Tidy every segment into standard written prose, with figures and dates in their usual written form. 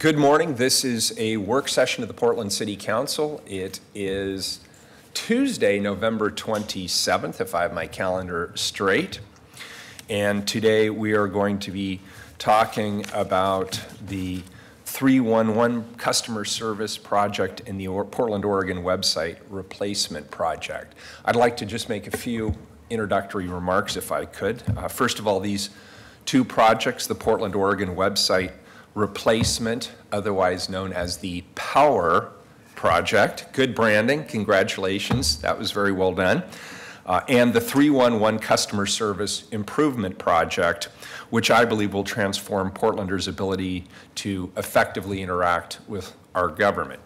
Good morning. This is a work session of the Portland City Council. It is Tuesday, November 27th, if I have my calendar straight. And today we are going to be talking about the 311 customer service project in the Portland, Oregon website replacement project. I'd like to just make a few introductory remarks if I could. First of all, these two projects, the Portland, Oregon website replacement, otherwise known as the POWER project. Good branding, congratulations, that was very well done. And the 311 customer service improvement project, which I believe will transform Portlanders' ability to effectively interact with our government.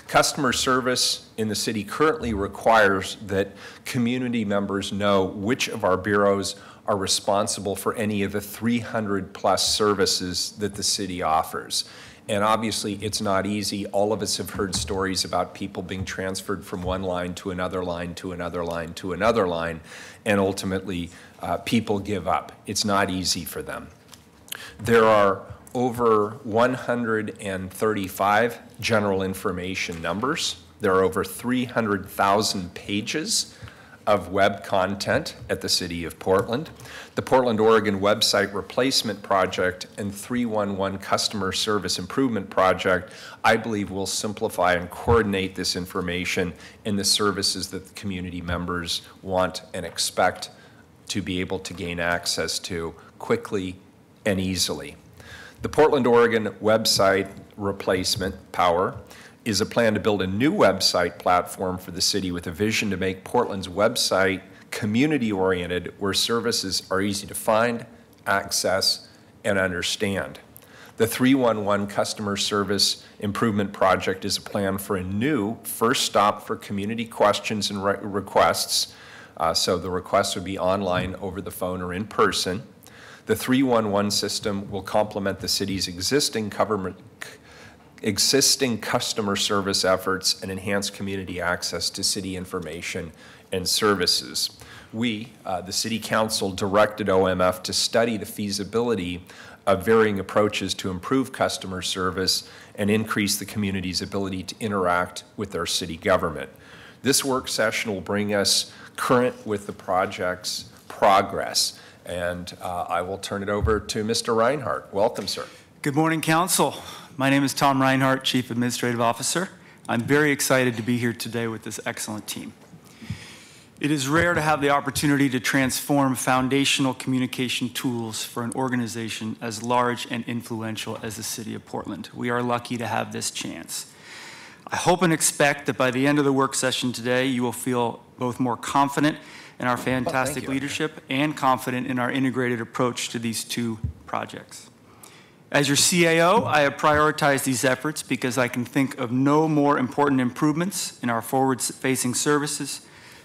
Customer service in the city currently requires that community members know which of our bureaus are responsible for any of the 300 plus services that the city offers. And obviously it's not easy. All of us have heard stories about people being transferred from one line to another line to another line to another line, and ultimately people give up. It's not easy for them. There are over 135 general information numbers. There are over 300,000 pages of web content at the City of Portland. The Portland, Oregon website replacement project and 311 customer service improvement project, I believe, will simplify and coordinate this information in the services that the community members want and expect to be able to gain access to quickly and easily. The Portland, Oregon website replacement, POWER, is a plan to build a new website platform for the city with a vision to make Portland's website community-oriented, where services are easy to find, access, and understand. The 311 Customer Service Improvement Project is a plan for a new first stop for community questions and requests. So the requests would be online, over the phone, or in person. The 311 system will complement the city's existing customer service efforts and enhance community access to city information and services. We, the City Council, directed OMF to study the feasibility of varying approaches to improve customer service and increase the community's ability to interact with our city government. This work session will bring us current with the project's progress. And I will turn it over to Mr. Reinhardt. Welcome, sir. Good morning, Council. My name is Tom Reinhardt, Chief Administrative Officer. I'm very excited to be here today with this excellent team. It is rare to have the opportunity to transform foundational communication tools for an organization as large and influential as the City of Portland. We are lucky to have this chance. I hope and expect that by the end of the work session today, you will feel both more confident in our fantastic leadership and confident in our integrated approach to these two projects. As your CAO, I have prioritized these efforts because I can think of no more important improvements in our forward-facing services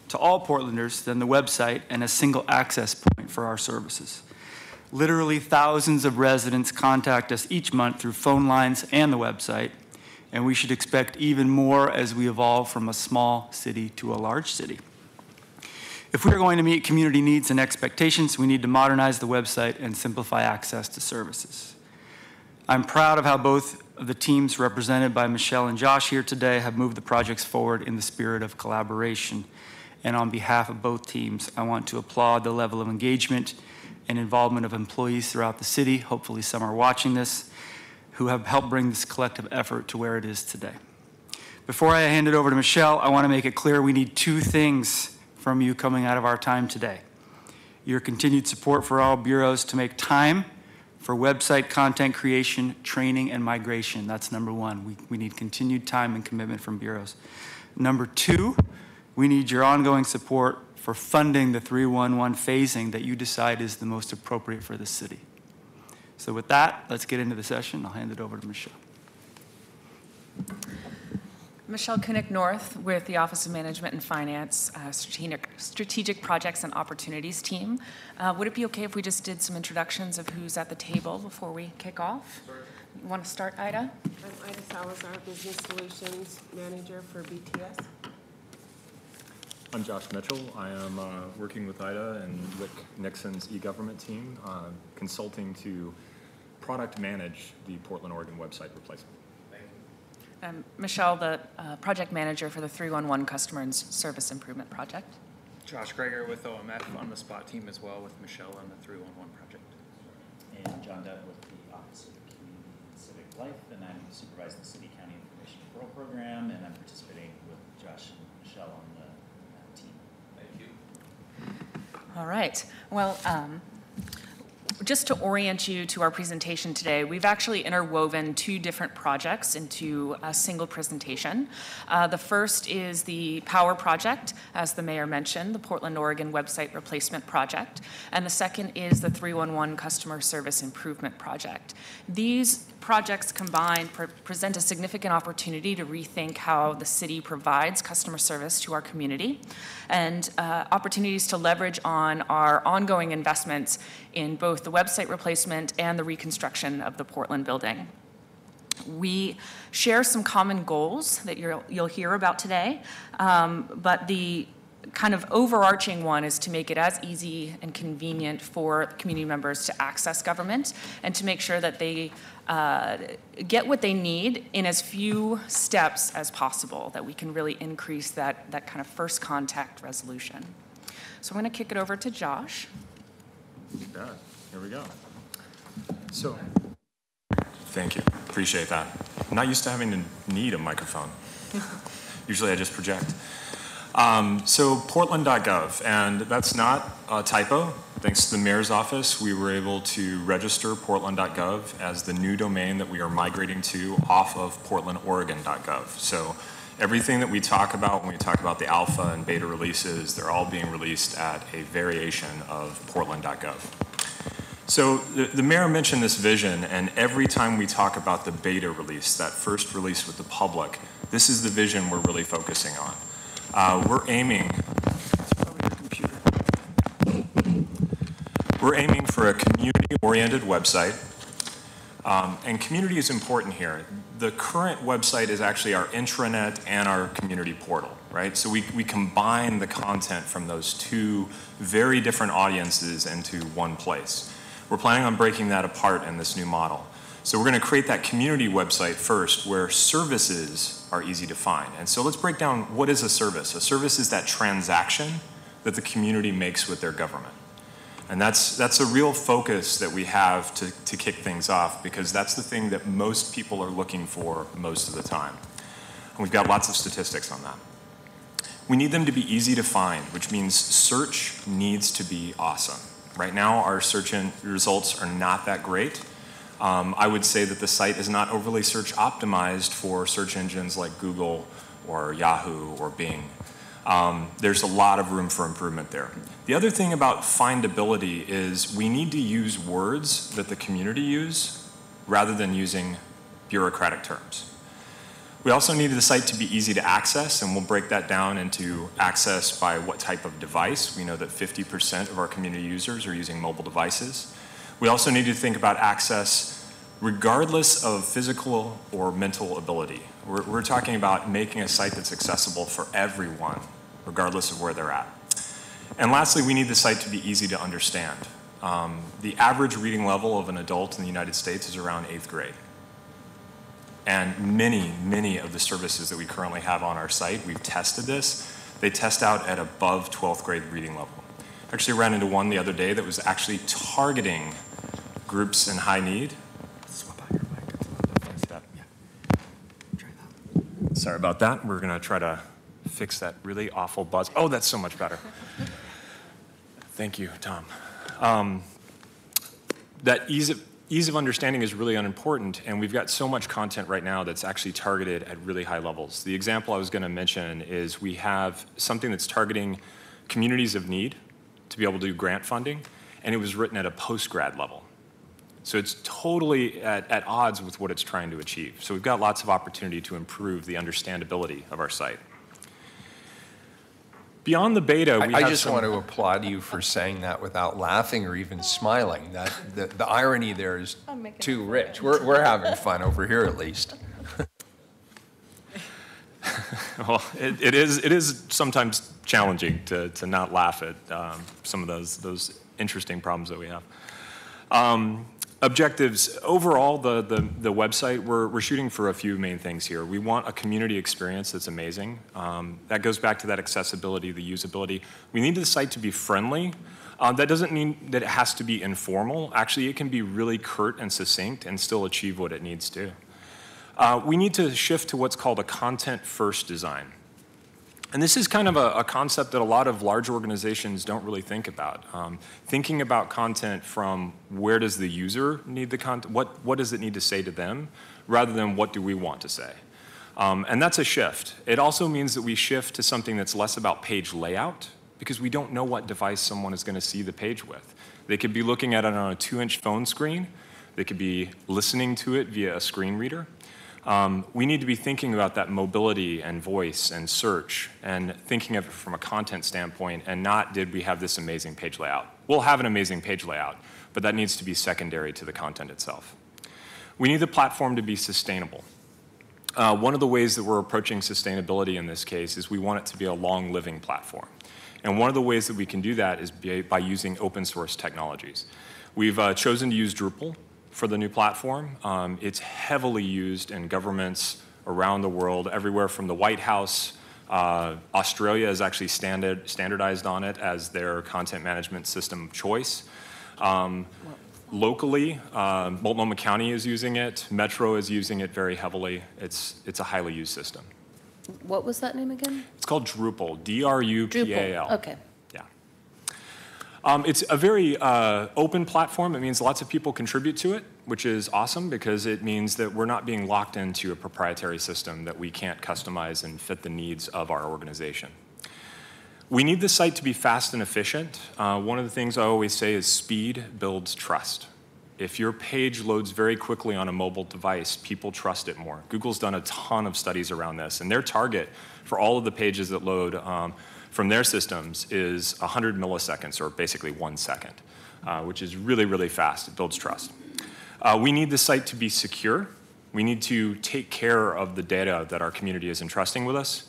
to all Portlanders than the website and a single access point for our services. Literally thousands of residents contact us each month through phone lines and the website, and we should expect even more as we evolve from a small city to a large city. If we are going to meet community needs and expectations, we need to modernize the website and simplify access to services. I'm proud of how both of the teams represented by Michelle and Josh here today have moved the projects forward in the spirit of collaboration. And on behalf of both teams, I want to applaud the level of engagement and involvement of employees throughout the city, hopefully some are watching this, who have helped bring this collective effort to where it is today. Before I hand it over to Michelle, I want to make it clear we need two things from you coming out of our time today. Your continued support for all bureaus to make time for website content creation, training, and migration. That's number one. We need continued time and commitment from bureaus. Number two, we need your ongoing support for funding the 311 phasing that you decide is the most appropriate for the city. So with that, let's get into the session. I'll hand it over to Michelle. Michelle Koenig North with the Office of Management and Finance, Strategic Projects and Opportunities team. Would it be okay if we just did some introductions of who's at the table before we kick off? Sure. You want to start, Ida? I'm Ida Salazar, Business Solutions Manager for BTS. I'm Josh Mitchell. I am working with Ida and Rick Nixon's e-government team, consulting to product manage the Portland, Oregon website replacement. I'm Michelle, the project manager for the 311 Customer and Service Improvement Project. Josh Greger with OMF on the SPOT team as well with Michelle on the 311 project. And John Dett with the Office of Community and Civic Life, and I'm supervising the City County Information Referral Program, and I'm participating with Josh and Michelle on the team. Thank you. All right. Well, just to orient you to our presentation today, we've actually interwoven two different projects into a single presentation. The first is the Power Project, as the mayor mentioned, the Portland, Oregon website replacement project. And the second is the 311 Customer Service Improvement Project. These projects combined present a significant opportunity to rethink how the city provides customer service to our community, and opportunities to leverage on our ongoing investments in both the website replacement and the reconstruction of the Portland building. We share some common goals that you'll hear about today, but the kind of overarching one is to make it as easy and convenient for community members to access government and to make sure that they get what they need in as few steps as possible, that we can really increase that kind of first contact resolution. So I'm going to kick it over to Josh. You bet. Here we go. So, thank you. Appreciate that. I'm not used to having to need a microphone. Usually I just project. So portland.gov, and that's not a typo. Thanks to the mayor's office, we were able to register portland.gov as the new domain that we are migrating to off of portlandoregon.gov. So everything that we talk about when we talk about the alpha and beta releases, they're all being released at a variation of portland.gov. So the mayor mentioned this vision, and every time we talk about the beta release, that first release with the public, this is the vision we're really focusing on. We're aiming for a community-oriented website, and community is important here. The current website is actually our intranet and our community portal, right? So we combine the content from those two very different audiences into one place. We're planning on breaking that apart in this new model. So we're going to create that community website first where services are easy to find. And so let's break down what is a service. A service is that transaction that the community makes with their government. And that's a real focus that we have to kick things off, because that's the thing that most people are looking for most of the time. And we've got lots of statistics on that. We need them to be easy to find, which means search needs to be awesome. Right now, our search results are not that great. I would say that the site is not overly search optimized for search engines like Google or Yahoo or Bing. There's a lot of room for improvement there. The other thing about findability is we need to use words that the community use rather than using bureaucratic terms. We also need the site to be easy to access, and we'll break that down into access by what type of device. We know that 50% of our community users are using mobile devices. We also need to think about access regardless of physical or mental ability. We're talking about making a site that's accessible for everyone, regardless of where they're at. And lastly, we need the site to be easy to understand. The average reading level of an adult in the United States is around 8th grade. And many of the services that we currently have on our site, we've tested this, they test out at above 12th grade reading level. Actually ran into one the other day that was actually targeting groups in high need. Swap out your mic. Sorry about that. We're going to try to fix that really awful buzz. Oh, that's so much better. Thank you, Tom. That ease of understanding is really unimportant, and we've got so much content right now that's actually targeted at really high levels. The example I was going to mention is we have something that's targeting communities of need to be able to do grant funding, and it was written at a post-grad level. So it's totally at odds with what it's trying to achieve. So we've got lots of opportunity to improve the understandability of our site. Beyond the beta, we I just want to applaud you for saying that without laughing or even smiling. The irony there is too rich. We're having fun over here, at least. Well, it is sometimes challenging to not laugh at some of those interesting problems that we have. Objectives. Overall, the website, we're shooting for a few main things here. We want a community experience that's amazing. That goes back to that accessibility, the usability. We need the site to be friendly. That doesn't mean that it has to be informal. Actually, it can be really curt and succinct and still achieve what it needs to. We need to shift to what's called a content-first design. And this is kind of a concept that a lot of large organizations don't really think about. Thinking about content from where does the user need the content, what does it need to say to them, rather than what do we want to say. And that's a shift. It also means that we shift to something that's less about page layout, because we don't know what device someone is going to see the page with. They could be looking at it on a 2-inch phone screen. They could be listening to it via a screen reader. We need to be thinking about that mobility and voice and search and thinking of it from a content standpoint and not did we have this amazing page layout. We'll have an amazing page layout, but that needs to be secondary to the content itself. We need the platform to be sustainable. One of the ways that we're approaching sustainability in this case is we want it to be a long-living platform. And one of the ways that we can do that is by using open source technologies. We've chosen to use Drupal for the new platform. It's heavily used in governments around the world, everywhere from the White House. Australia is actually standardized on it as their content management system of choice. Locally, Multnomah County is using it. Metro is using it very heavily. It's a highly used system. What was that name again? It's called Drupal, D-R-U-P-A-L. Drupal, okay. It's a very open platform. It means lots of people contribute to it, which is awesome because it means that we're not being locked into a proprietary system that we can't customize and fit the needs of our organization. We need the site to be fast and efficient. One of the things I always say is speed builds trust. If your page loads very quickly on a mobile device, people trust it more. Google's done a ton of studies around this, and their target for all of the pages that load from their systems is 100 milliseconds, or basically 1 second, which is really, really fast. It builds trust. We need the site to be secure. We need to take care of the data that our community is entrusting with us.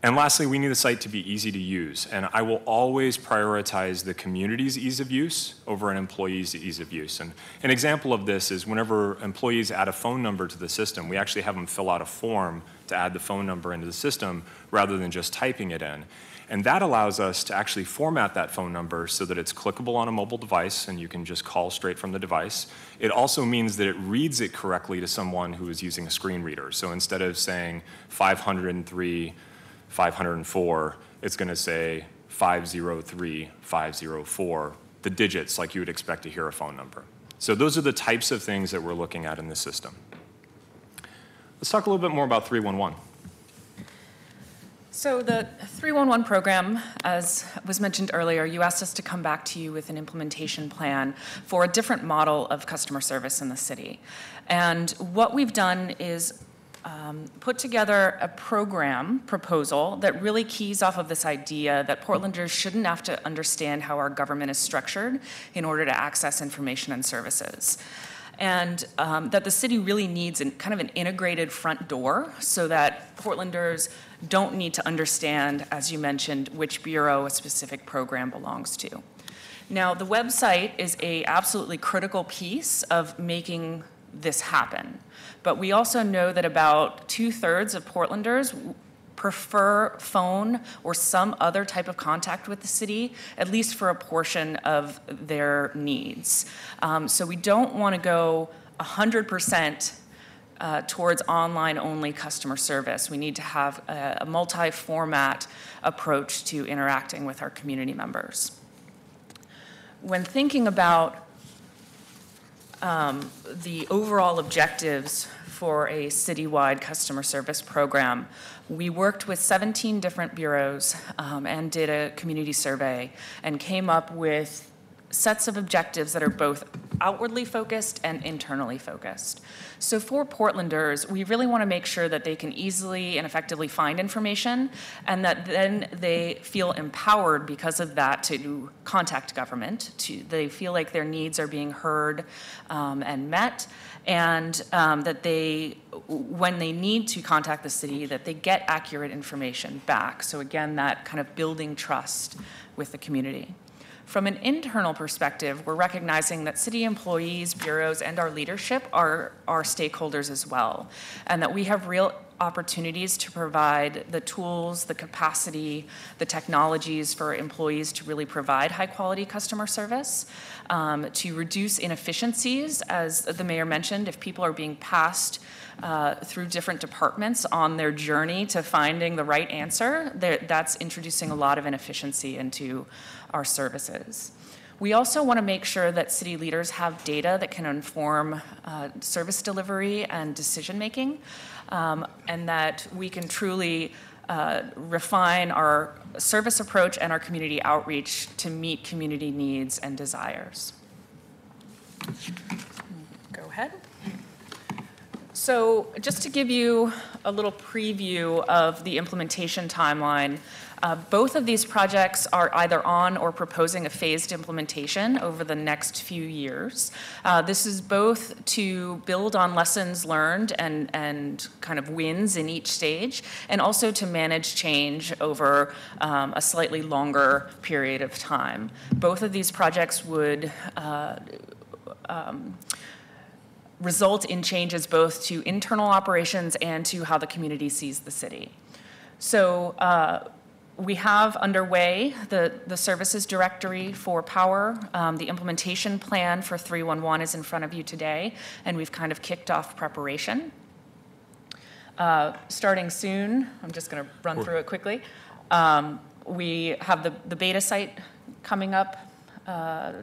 And lastly, we need the site to be easy to use. And I will always prioritize the community's ease of use over an employee's ease of use. And an example of this is whenever employees add a phone number to the system, we actually have them fill out a form to add the phone number into the system rather than just typing it in. And that allows us to actually format that phone number so that it's clickable on a mobile device and you can just call straight from the device. It also means that it reads it correctly to someone who is using a screen reader. So instead of saying 503, 504, it's going to say 503, 504, the digits like you would expect to hear a phone number. So those are the types of things that we're looking at in the system. Let's talk a little bit more about 311. So the 311 program, as was mentioned earlier, you asked us to come back to you with an implementation plan for a different model of customer service in the city. And what we've done is put together a program proposal that really keys off of this idea that Portlanders shouldn't have to understand how our government is structured in order to access information and services. And that the city really needs kind of an integrated front door so that Portlanders don't need to understand, as you mentioned, which bureau a specific program belongs to. Now, the website is an absolutely critical piece of making this happen. But we also know that about 2/3 of Portlanders prefer phone or some other type of contact with the city, at least for a portion of their needs. So we don't want to go 100% towards online-only customer service. We need to have a multi-format approach to interacting with our community members. When thinking about the overall objectives for a citywide customer service program, we worked with 17 different bureaus and did a community survey and came up with sets of objectives that are both outwardly focused and internally focused. So for Portlanders, we really want to make sure that they can easily and effectively find information and that then they feel empowered because of that to contact government. They feel like their needs are being heard and met, and that they, when they need to contact the city, that they get accurate information back. So again, that kind of building trust with the community. From an internal perspective, we're recognizing that city employees, bureaus, and our leadership are stakeholders as well, and that we have real opportunities to provide the tools, the capacity, the technologies for employees to really provide high-quality customer service, to reduce inefficiencies, as the mayor mentioned. If people are being passed through different departments on their journey to finding the right answer, that's introducing a lot of inefficiency into our services. We also want to make sure that city leaders have data that can inform service delivery and decision-making, and that we can truly refine our service approach and our community outreach to meet community needs and desires. Go ahead. So just to give you a little preview of the implementation timeline, both of these projects are either on or proposing a phased implementation over the next few years. This is both to build on lessons learned and kind of wins in each stage, and also to manage change over a slightly longer period of time. Both of these projects would result in changes both to internal operations and to how the community sees the city. So we have underway the services directory for power. The implementation plan for 311 is in front of you today, and we've kind of kicked off preparation. Starting soon, I'm just going to run through it quickly. We have the beta site coming up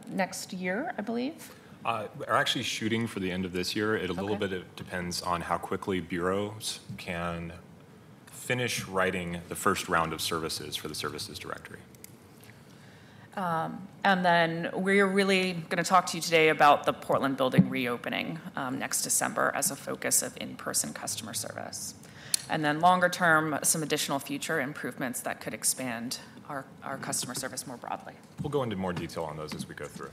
next year, I believe. We're actually shooting for the end of this year. A little bit depends on how quickly bureaus can finish writing the first round of services for the services directory. And then we're really going to talk to you today about the Portland building reopening next December as a focus of in-person customer service. And then longer term, some additional future improvements that could expand our customer service more broadly. We'll go into more detail on those as we go through.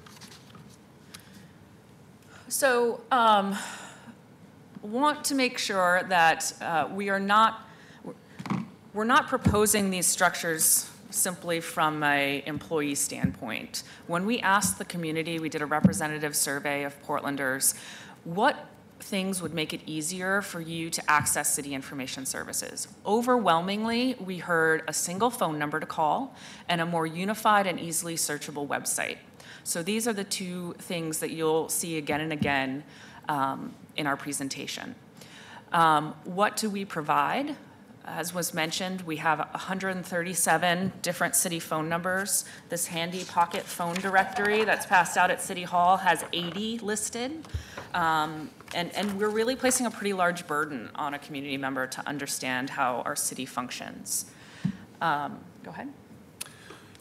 So want to make sure that we're not proposing these structures simply from an employee standpoint. When we asked the community, we did a representative survey of Portlanders, what things would make it easier for you to access city information services? Overwhelmingly, we heard a single phone number to call and a more unified and easily searchable website. So these are the two things that you'll see again and again in our presentation. What do we provide? As was mentioned, we have 137 different city phone numbers. This handy pocket phone directory that's passed out at City Hall has 80 listed. And we're really placing a pretty large burden on a community member to understand how our city functions. Go ahead.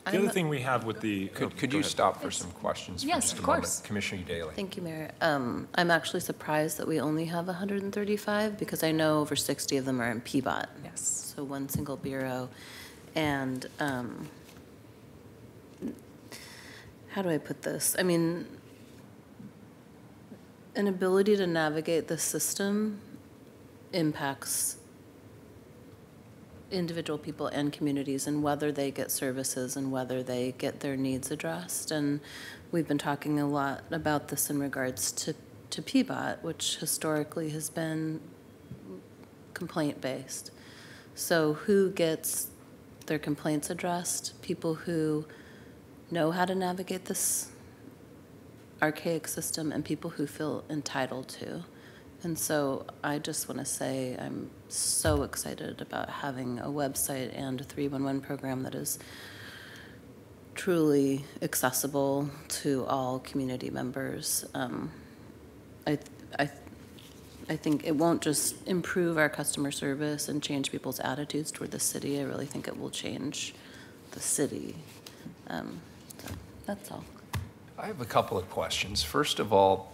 The other thing we have with the... Could you stop for some questions? Yes, for just of a moment? course. Commissioner Daly. Thank you, Mayor. I'm actually surprised that we only have 135 because I know over 60 of them are in PBOT. Yes. So one single bureau. And how do I put this? I mean, an ability to navigate the system impacts individual people and communities and whether they get services and whether they get their needs addressed. And we've been talking a lot about this in regards to PBOT, which historically has been complaint-based. So who gets their complaints addressed? People who know how to navigate this archaic system and people who feel entitled to. And so I just want to say I'm so excited about having a website and a 311 program that is truly accessible to all community members. I think it won't just improve our customer service and change people's attitudes toward the city. I really think it will change the city. So that's all. I have a couple of questions. First of all,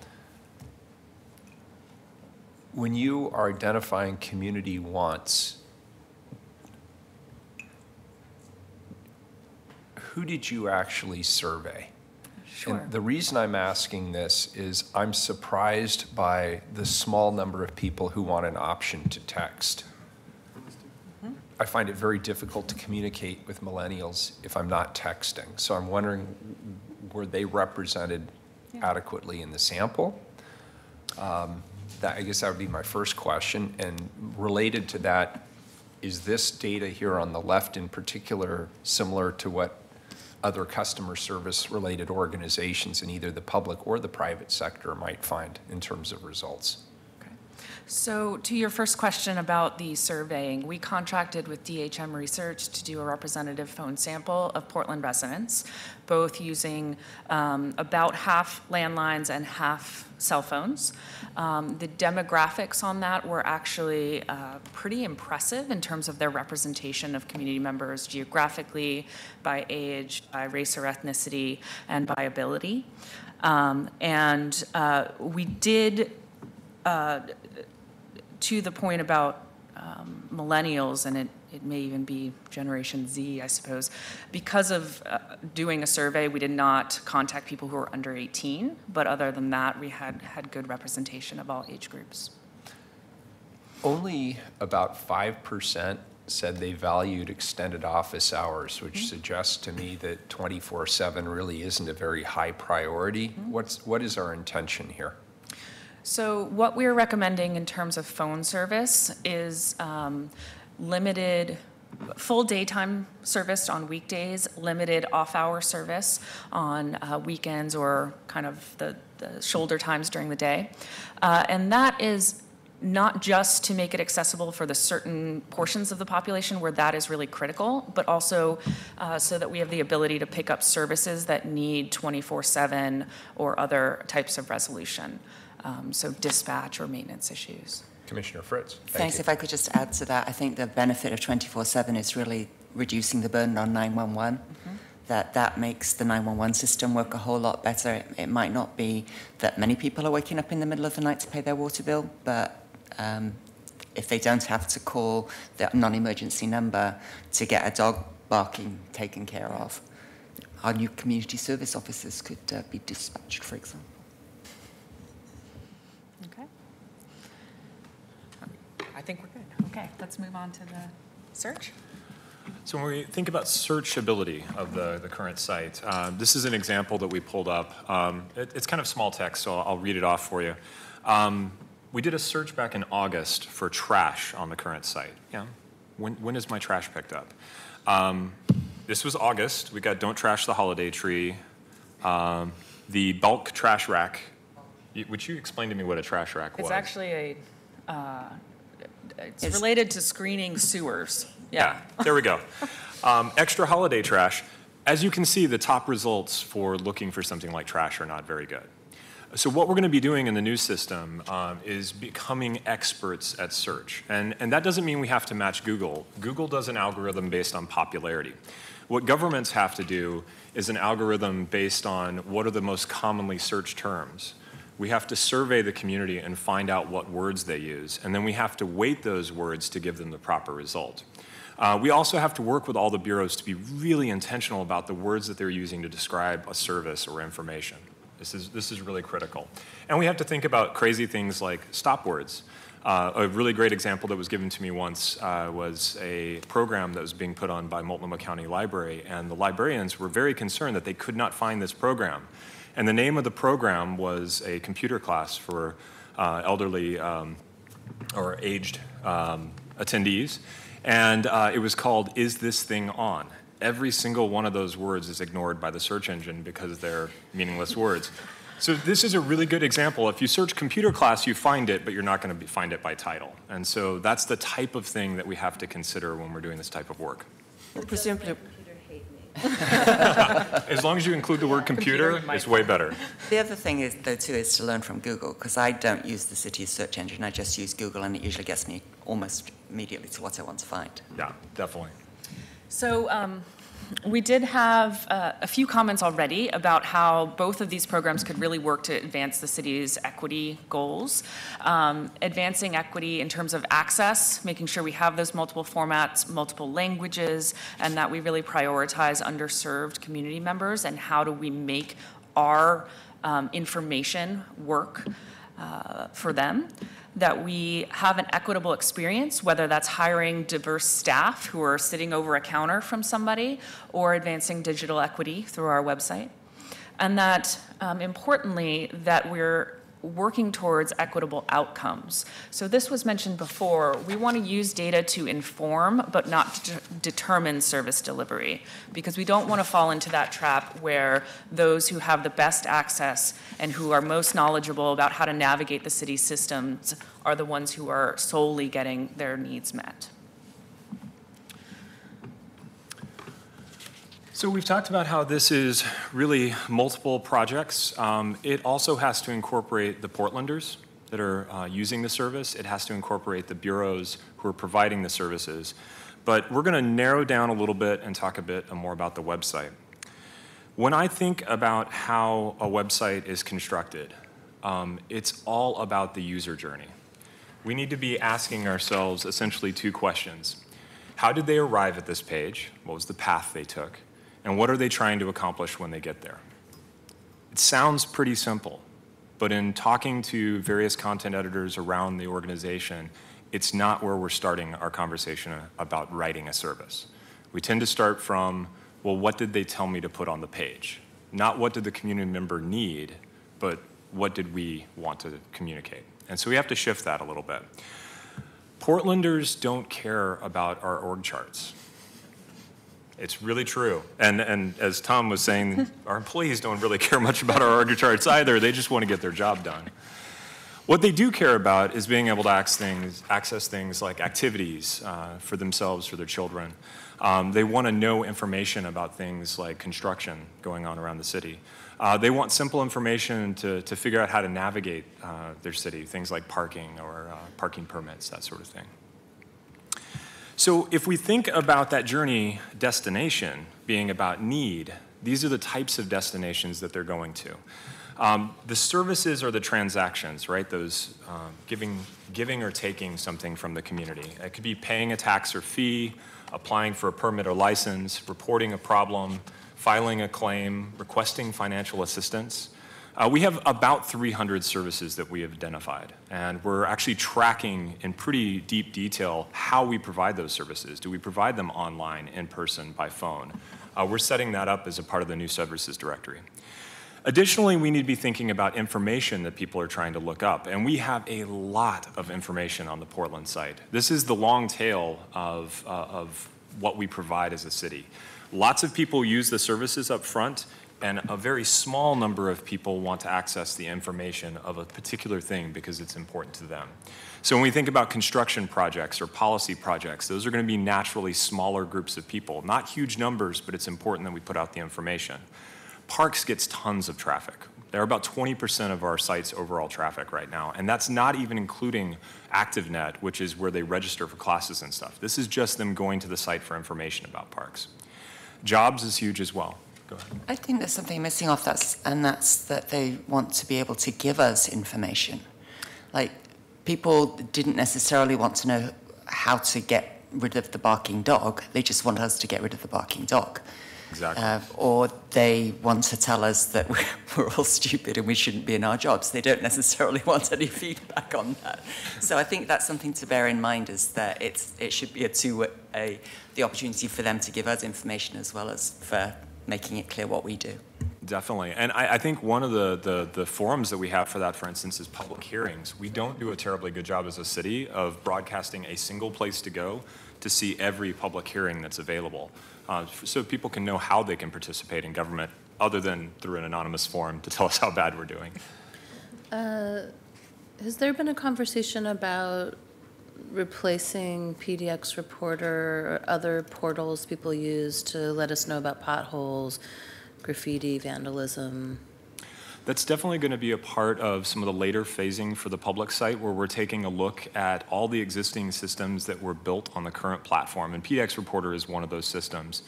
when you are identifying community wants, who did you actually survey? Sure. And the reason I'm asking this is I'm surprised by the small number of people who want an option to text. I find it very difficult to communicate with millennials if I'm not texting. So I'm wondering, were they represented adequately in the sample? I guess that would be my first question. And related to that, is this data here on the left in particular similar to what other customer service related organizations in either the public or the private sector might find in terms of results? So to your first question about the surveying, we contracted with DHM Research to do a representative phone sample of Portland residents, both using about half landlines and half cell phones. The demographics on that were actually pretty impressive in terms of their representation of community members geographically, by age, by race or ethnicity, and by ability. We did to the point about millennials, and it may even be Generation Z, I suppose, because of doing a survey, we did not contact people who were under 18, but other than that, we had good representation of all age groups. Only about 5% said they valued extended office hours, which suggests to me that 24/7 really isn't a very high priority. What is our intention here? So what we're recommending in terms of phone service is limited full daytime service on weekdays, limited off-hour service on weekends or kind of the shoulder times during the day. And that is not just to make it accessible for the certain portions of the population where that is really critical, but also so that we have the ability to pick up services that need 24/7 or other types of resolution. So dispatch or maintenance issues. Commissioner Fritz. Thanks. If I could just add to that, I think the benefit of 24/7 is really reducing the burden on 911. That makes the 911 system work a whole lot better. It might not be that many people are waking up in the middle of the night to pay their water bill, but if they don't have to call the non-emergency number to get a dog barking taken care of, our new community service officers could be dispatched, for example. Okay. I think we're good. Okay, let's move on to the search. So when we think about searchability of the current site, this is an example that we pulled up. It's kind of small text, so I'll read it off for you. We did a search back in August for trash on the current site. Yeah, when is my trash picked up? This was August. We got Don't Trash the Holiday Tree, the bulk trash rack. Would you explain to me what a trash rack was? It's actually it's related to screening sewers. Yeah, there we go. Extra holiday trash. As you can see, the top results for looking for something like trash are not very good. So what we're going to be doing in the new system is becoming experts at search. And that doesn't mean we have to match Google. Google does an algorithm based on popularity. What governments have to do is an algorithm based on what are the most commonly searched terms. We have to survey the community and find out what words they use, and then we have to weight those words to give them the proper result. We also have to work with all the bureaus to be really intentional about the words that they're using to describe a service or information. This is really critical. And we have to think about crazy things like stop words. A really great example that was given to me once was a program that was being put on by Multnomah County Library, and the librarians were very concerned that they could not find this program. And the name of the program was a computer class for elderly or aged attendees. And it was called, Is This Thing On? Every single one of those words is ignored by the search engine because they're meaningless words. So this is a really good example. If you search computer class, you find it, but you're not going to find it by title. And so that's the type of thing that we have to consider when we're doing this type of work. Presumably, as long as you include the word computer, it's way better. the other thing is, though, too, is to learn from Google, because I don't use the city's search engine. I just use Google, and it usually gets me almost immediately to what I want to find. Yeah, definitely. So we did have a few comments already about how both of these programs could really work to advance the city's equity goals. Advancing equity in terms of access, making sure we have those multiple formats, multiple languages, and that we really prioritize underserved community members, and how do we make our information work. for them, that we have an equitable experience, whether that's hiring diverse staff who are sitting over a counter from somebody or advancing digital equity through our website. And that, importantly, that we're working towards equitable outcomes. So this was mentioned before. We want to use data to inform, but not to determine service delivery, because we don't want to fall into that trap where those who have the best access and who are most knowledgeable about how to navigate the city systems are the ones who are solely getting their needs met. So we've talked about how this is really multiple projects. It also has to incorporate the Portlanders that are using the service. It has to incorporate the bureaus who are providing the services. But we're going to narrow down a little bit and talk a bit more about the website. When I think about how a website is constructed, it's all about the user journey. We need to be asking ourselves essentially two questions. How did they arrive at this page? What was the path they took? And what are they trying to accomplish when they get there? It sounds pretty simple, but in talking to various content editors around the organization, it's not where we're starting our conversation about writing a service. We tend to start from, well, what did they tell me to put on the page? Not what did the community member need, but what did we want to communicate? And so we have to shift that a little bit. Portlanders don't care about our org charts. It's really true. And as Tom was saying, our employees don't really care much about our org charts either. They just want to get their job done. What they do care about is being able to access things like activities for themselves, for their children. They want to know information about things like construction going on around the city. They want simple information to figure out how to navigate their city, things like parking or parking permits, that sort of thing. So if we think about that journey destination being about need, these are the types of destinations that they're going to. The services are the transactions, right? Those giving or taking something from the community. It could be paying a tax or fee, applying for a permit or license, reporting a problem, filing a claim, requesting financial assistance. We have about 300 services that we have identified, and we're actually tracking in pretty deep detail how we provide those services. Do we provide them online, in person, by phone? We're setting that up as a part of the new services directory. Additionally, we need to be thinking about information that people are trying to look up, and we have a lot of information on the Portland site. This is the long tail of what we provide as a city. Lots of people use the services up front, and a very small number of people want to access the information of a particular thing because it's important to them. So when we think about construction projects or policy projects, those are going to be naturally smaller groups of people. Not huge numbers, but it's important that we put out the information. Parks gets tons of traffic. They're about 20% of our site's overall traffic right now, and that's not even including ActiveNet, which is where they register for classes and stuff. This is just them going to the site for information about parks. Jobs is huge as well. Go ahead. I think there's something missing off that, and that's that they want to be able to give us information. Like, people didn't necessarily want to know how to get rid of the barking dog. They just want us to get rid of the barking dog. Exactly. Or they want to tell us that we're all stupid and we shouldn't be in our jobs. They don't necessarily want any feedback on that. So I think that's something to bear in mind, is that it should be the opportunity for them to give us information as well as for making it clear what we do. Definitely. And I think one of the forums that we have for that, for instance, is public hearings. We don't do a terribly good job as a city of broadcasting a single place to go to see every public hearing that's available. So people can know how they can participate in government other than through an anonymous forum to tell us how bad we're doing. Has there been a conversation about replacing PDX Reporter or other portals people use to let us know about potholes, graffiti, vandalism? That's definitely going to be a part of some of the later phasing for the public site, where we're taking a look at all the existing systems that were built on the current platform, and PDX Reporter is one of those systems.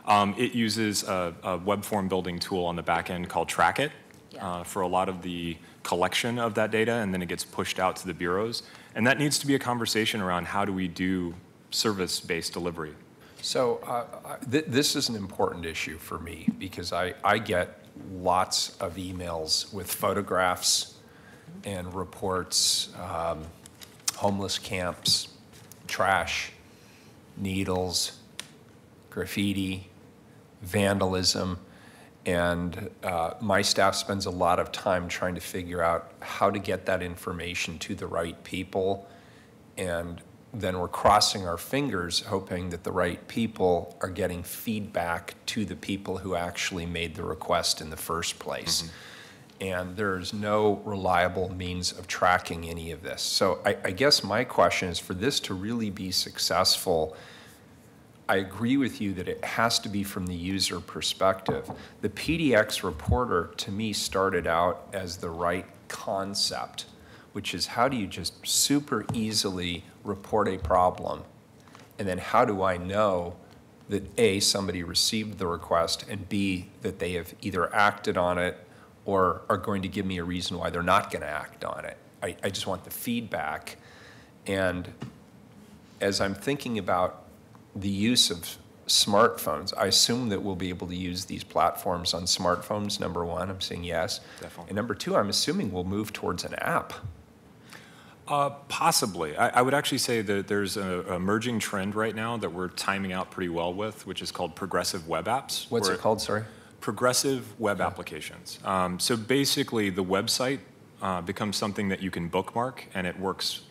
It uses a web form building tool on the back end called Trackit for a lot of the collection of that data, and then it gets pushed out to the bureaus. And that needs to be a conversation around how do we do service-based delivery. So this is an important issue for me because I get lots of emails with photographs and reports homeless camps, trash, needles, graffiti, vandalism. And my staff spends a lot of time trying to figure out how to get that information to the right people. And then we're crossing our fingers, hoping that the right people are getting feedback to the people who actually made the request in the first place. And there's no reliable means of tracking any of this. So I guess my question is, for this to really be successful, I agree with you that it has to be from the user perspective. The PDX reporter, to me, started out as the right concept, which is how do you just super easily report a problem? And then how do I know that A, somebody received the request, and B, that they have either acted on it or are going to give me a reason why they're not going to act on it? I just want the feedback. And as I'm thinking about the use of smartphones, I assume that we'll be able to use these platforms on smartphones, number one. I'm saying yes. Definitely. And number two, I'm assuming we'll move towards an app. Possibly. I would actually say that there's an emerging trend right now that we're timing out pretty well with, which is called progressive web apps. What's it called, sorry? Progressive web applications. So basically, the website becomes something that you can bookmark, and it works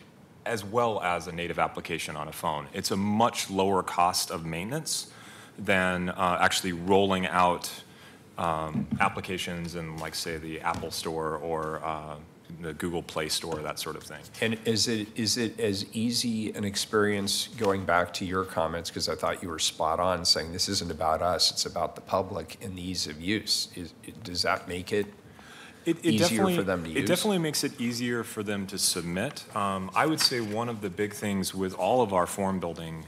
as well as a native application on a phone. It's a much lower cost of maintenance than actually rolling out applications in, like, say, the Apple Store or the Google Play Store, that sort of thing. And is it as easy an experience, going back to your comments, because I thought you were spot on, saying this isn't about us, it's about the public and the ease of use. Does that make it easier for them to use? It definitely makes it easier for them to submit. I would say one of the big things with all of our form building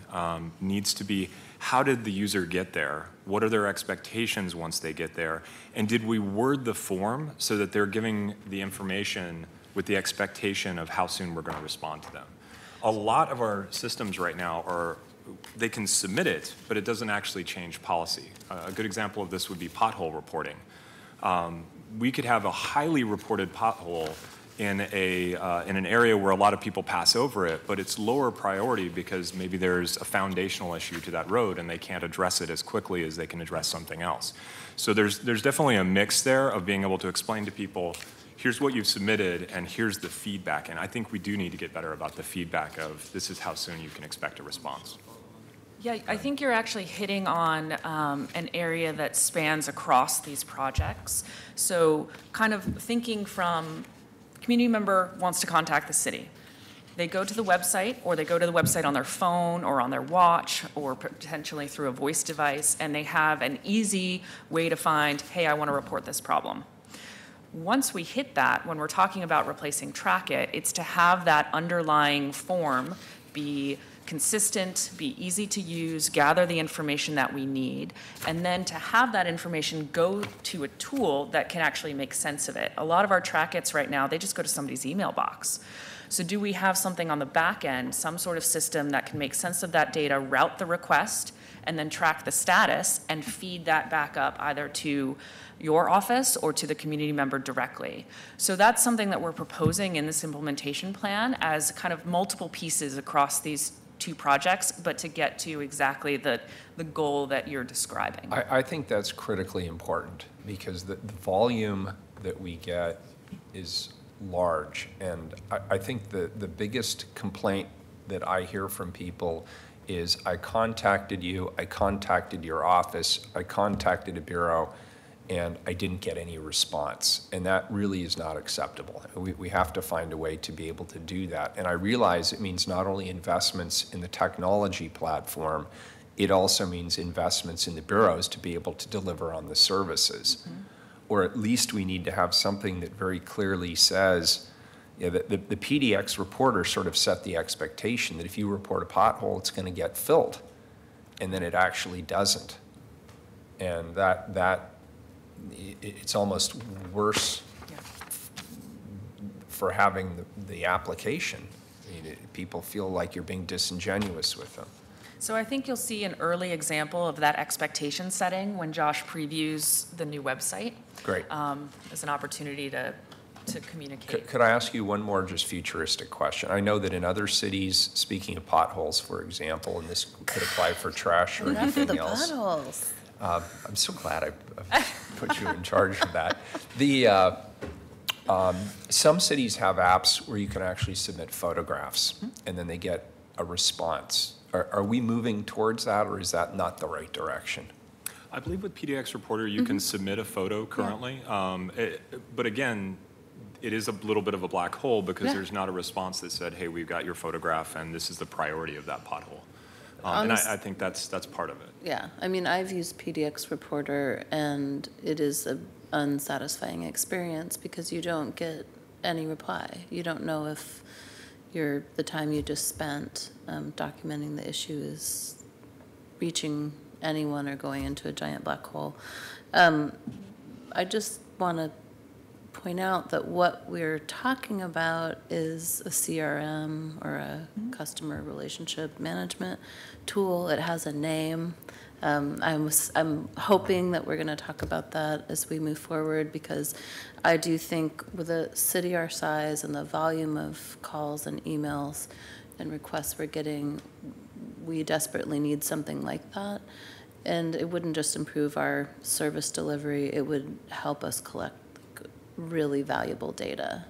needs to be, how did the user get there? What are their expectations once they get there? And did we word the form so that they're giving the information with the expectation of how soon we're going to respond to them? A lot of our systems right now they can submit it, but it doesn't actually change policy. A good example of this would be pothole reporting. We could have a highly reported pothole in an area where a lot of people pass over it, but it's lower priority because maybe there's a foundational issue to that road and they can't address it as quickly as they can address something else. So there's definitely a mix there of being able to explain to people, here's what you've submitted and here's the feedback. And I think we do need to get better about the feedback of, this is how soon you can expect a response. Yeah, I think you're actually hitting on an area that spans across these projects. So kind of thinking from, community member wants to contact the city. They go to the website, or they go to the website on their phone or on their watch or potentially through a voice device, and they have an easy way to find, hey, I want to report this problem. Once we hit that, when we're talking about replacing Trackit, it's to have that underlying form be consistent, be easy to use, gather the information that we need, and then to have that information go to a tool that can actually make sense of it. A lot of our Trackits right now, they just go to somebody's email box. So do we have something on the back end, some sort of system that can make sense of that data, route the request, and then track the status and feed that back up either to your office or to the community member directly? So that's something that we're proposing in this implementation plan as kind of multiple pieces across these two projects, but to get to exactly the goal that you're describing. I think that's critically important because the volume that we get is large. And I think the biggest complaint that I hear from people is, I contacted you, I contacted your office, I contacted a bureau, and I didn't get any response. And that really is not acceptable. We have to find a way to be able to do that. And I realize it means not only investments in the technology platform, it also means investments in the bureaus to be able to deliver on the services. Mm-hmm. Or at least we need to have something that very clearly says, you know, the PDX reporter sort of set the expectation that if you report a pothole, it's going to get filled. And then it actually doesn't. And it's almost worse for having the application. I mean, people feel like you're being disingenuous with them. So I think you'll see an early example of that expectation setting when Josh previews the new website. Great. As an opportunity to to communicate. Could I ask you one more just futuristic question? I know that in other cities, speaking of potholes, for example, and this could apply for trash or Enough of anything the else. potholes. I'm so glad I put you in charge of that. Some cities have apps where you can actually submit photographs, and then they get a response. Are we moving towards that, or is that not the right direction? I believe with PDX Reporter, you can submit a photo currently. But again, it is a little bit of a black hole because there's not a response that said, hey, we've got your photograph and this is the priority of that pothole. And I think that's part of it. Yeah, I mean, I've used PDX Reporter, and it is an unsatisfying experience because you don't get any reply. You don't know if the time you just spent documenting the issue is reaching anyone or going into a giant black hole. I just want to point out that what we're talking about is a CRM or a customer relationship management tool. It has a name. I'm hoping that we're going to talk about that as we move forward, because I do think with a city our size and the volume of calls and emails and requests we're getting, we desperately need something like that. And it wouldn't just improve our service delivery, it would help us collect really valuable data.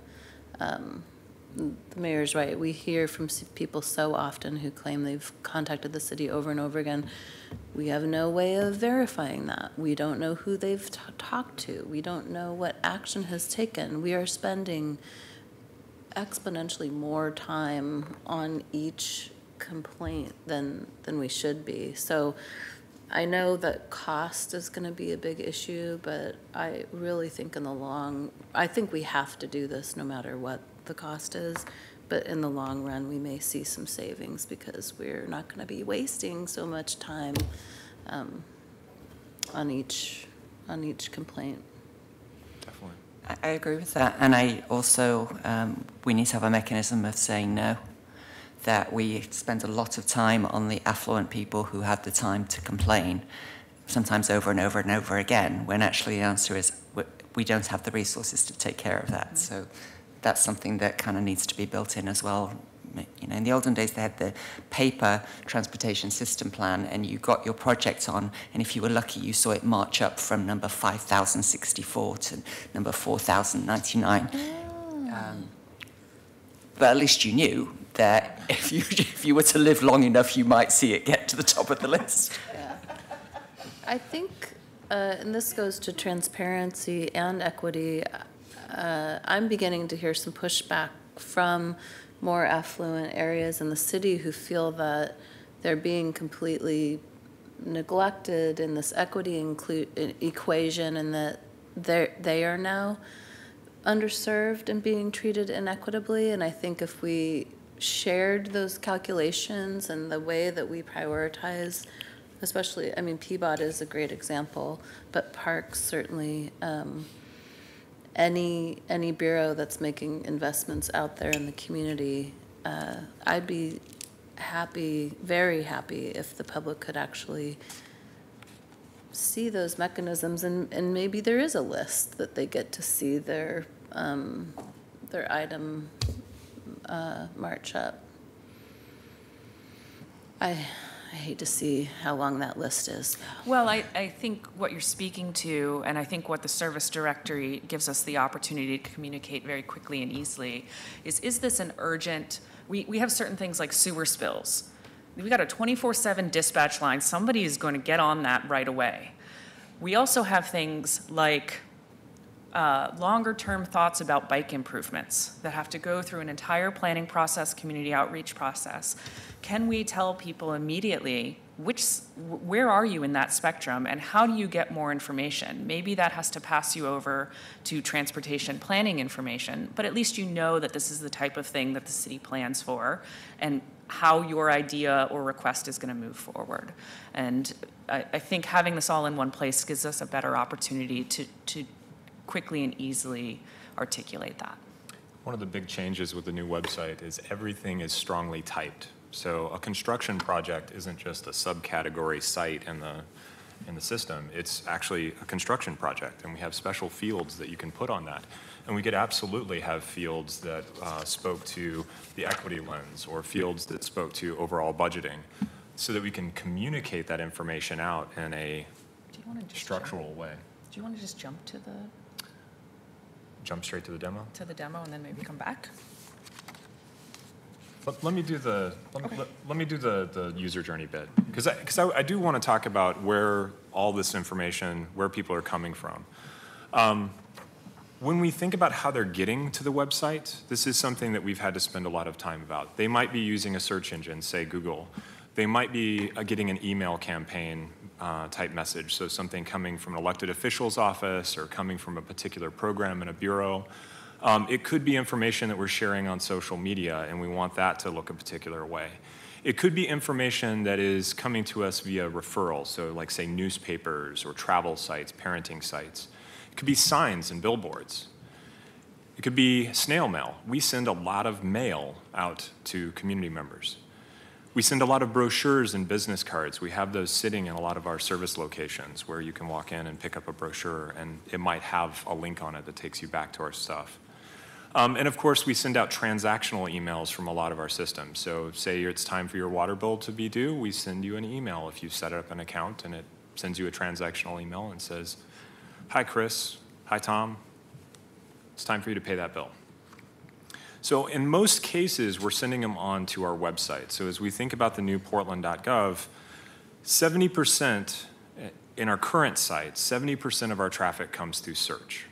The mayor's right. We hear from people so often who claim they've contacted the city over and over again. We have no way of verifying that. We don't know who they've talked to. We don't know what action has taken. We are spending exponentially more time on each complaint than we should be. So I know that cost is going to be a big issue, but I really think I think we have to do this no matter what the cost is, but in the long run, we may see some savings because we're not going to be wasting so much time on each complaint. Definitely. I agree with that. And I also, we need to have a mechanism of saying no, that we spend a lot of time on the affluent people who have the time to complain, sometimes over and over and over again, when actually the answer is we don't have the resources to take care of that. So that's something that kind of needs to be built in as well. You know, in the olden days, they had the paper transportation system plan, and you got your project on, and if you were lucky, you saw it march up from number 5,064 to number 4,099. But at least you knew that if you were to live long enough, you might see it get to the top of the list. Yeah. I think, and this goes to transparency and equity, I'm beginning to hear some pushback from more affluent areas in the city who feel that they're being completely neglected in this equity equation, and that they are now underserved and being treated inequitably. And I think if we shared those calculations and the way that we prioritize, especially, I mean, Peabody is a great example, but parks certainly, any bureau that's making investments out there in the community, I'd be happy, very happy, if the public could actually see those mechanisms, and maybe there is a list that they get to see their item march up. I hate to see how long that list is. Well, I think what you're speaking to, and I think what the service directory gives us the opportunity to communicate very quickly and easily, is this an urgent, we have certain things like sewer spills. We got a 24/7 dispatch line. Somebody is going to get on that right away. We also have things like longer-term thoughts about bike improvements that have to go through an entire planning process, community outreach process. Can we tell people immediately where are you in that spectrum, and how do you get more information? Maybe that has to pass you over to transportation planning information, but at least you know that this is the type of thing that the city plans for, and how your idea or request is going to move forward. And I think having this all in one place gives us a better opportunity to quickly and easily articulate that. One of the big changes with the new website is everything is strongly typed. So a construction project isn't just a subcategory site in in the system. It's actually a construction project, and we have special fields that you can put on that. And we could absolutely have fields that spoke to the equity lens, or fields that spoke to overall budgeting, so that we can communicate that information out in a structural way. Do you want to just jump to the Jump straight to the demo? and then maybe come back? Let me do the let me do the user journey bit, because I do want to talk about where all this information, where people are coming from. When we think about how they're getting to the website, this is something that we've had to spend a lot of time about. They might be using a search engine, say Google. They might be getting an email campaign type message, so something coming from an elected official's office or coming from a particular program in a bureau. It could be information that we're sharing on social media, and we want that to look a particular way. It could be information that is coming to us via referral, so like, say, newspapers or travel sites, parenting sites. It could be signs and billboards. It could be snail mail. We send a lot of mail out to community members. We send a lot of brochures and business cards. We have those sitting in a lot of our service locations where you can walk in and pick up a brochure, and it might have a link on it that takes you back to our stuff. And of course, we send out transactional emails from a lot of our systems. So say it's time for your water bill to be due, we send you an email if you set up an account, and it sends you a transactional email and says, "Hi, Chris. Hi, Tom. It's time for you to pay that bill." So in most cases, we're sending them on to our website. So as we think about the new portland.gov, 70% in our current site, 70% of our traffic comes through search,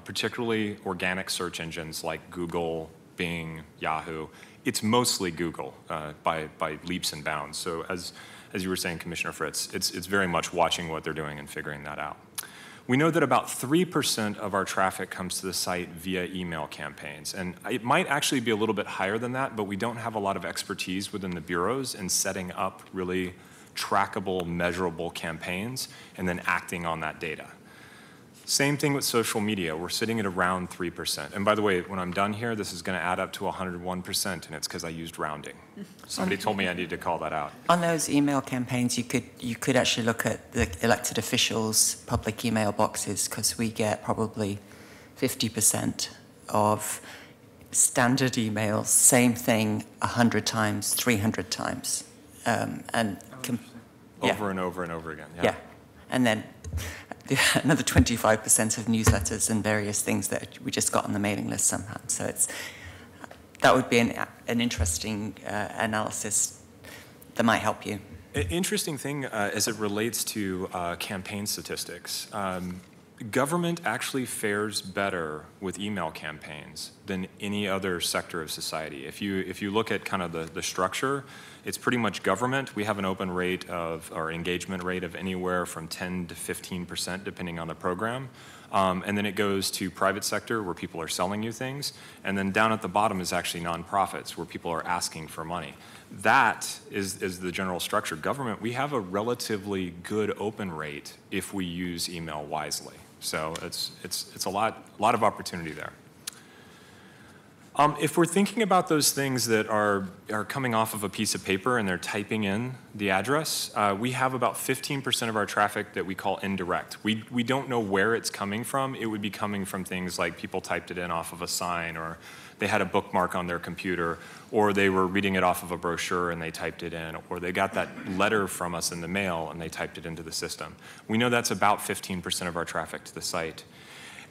particularly organic search engines like Google, Bing, Yahoo. It's mostly Google by leaps and bounds. So as you were saying, Commissioner Fritz, it's very much watching what they're doing and figuring that out. We know that about 3% of our traffic comes to the site via email campaigns. And it might actually be a little bit higher than that, but we don't have a lot of expertise within the bureaus in setting up really trackable, measurable campaigns and then acting on that data. Same thing with social media. We're sitting at around 3%. And by the way, when I'm done here, this is going to add up to 101%, and it's because I used rounding. Somebody told me I needed to call that out. On those email campaigns, you could actually look at the elected officials' public email boxes, because we get probably 50% of standard emails, same thing 100 times, 300 times. Over and over and over again. Yeah. And then another 25% of newsletters and various things that we just got on the mailing list somehow. So that would be an interesting analysis that might help you. Interesting thing as it relates to campaign statistics. Government actually fares better with email campaigns than any other sector of society. If you look at kind of the structure, it's pretty much government. We have an open rate or engagement rate of anywhere from 10 to 15%, depending on the program. And then it goes to private sector, where people are selling you things. And then down at the bottom is actually nonprofits, where people are asking for money. That is the general structure. Government, we have a relatively good open rate if we use email wisely. So it's a lot of opportunity there. If we're thinking about those things that are coming off of a piece of paper and they're typing in the address, we have about 15% of our traffic that we call indirect. We don't know where it's coming from. It would be coming from things like people typed it in off of a sign, or they had a bookmark on their computer, or they were reading it off of a brochure and they typed it in, or they got that letter from us in the mail and they typed it into the system. We know that's about 15% of our traffic to the site.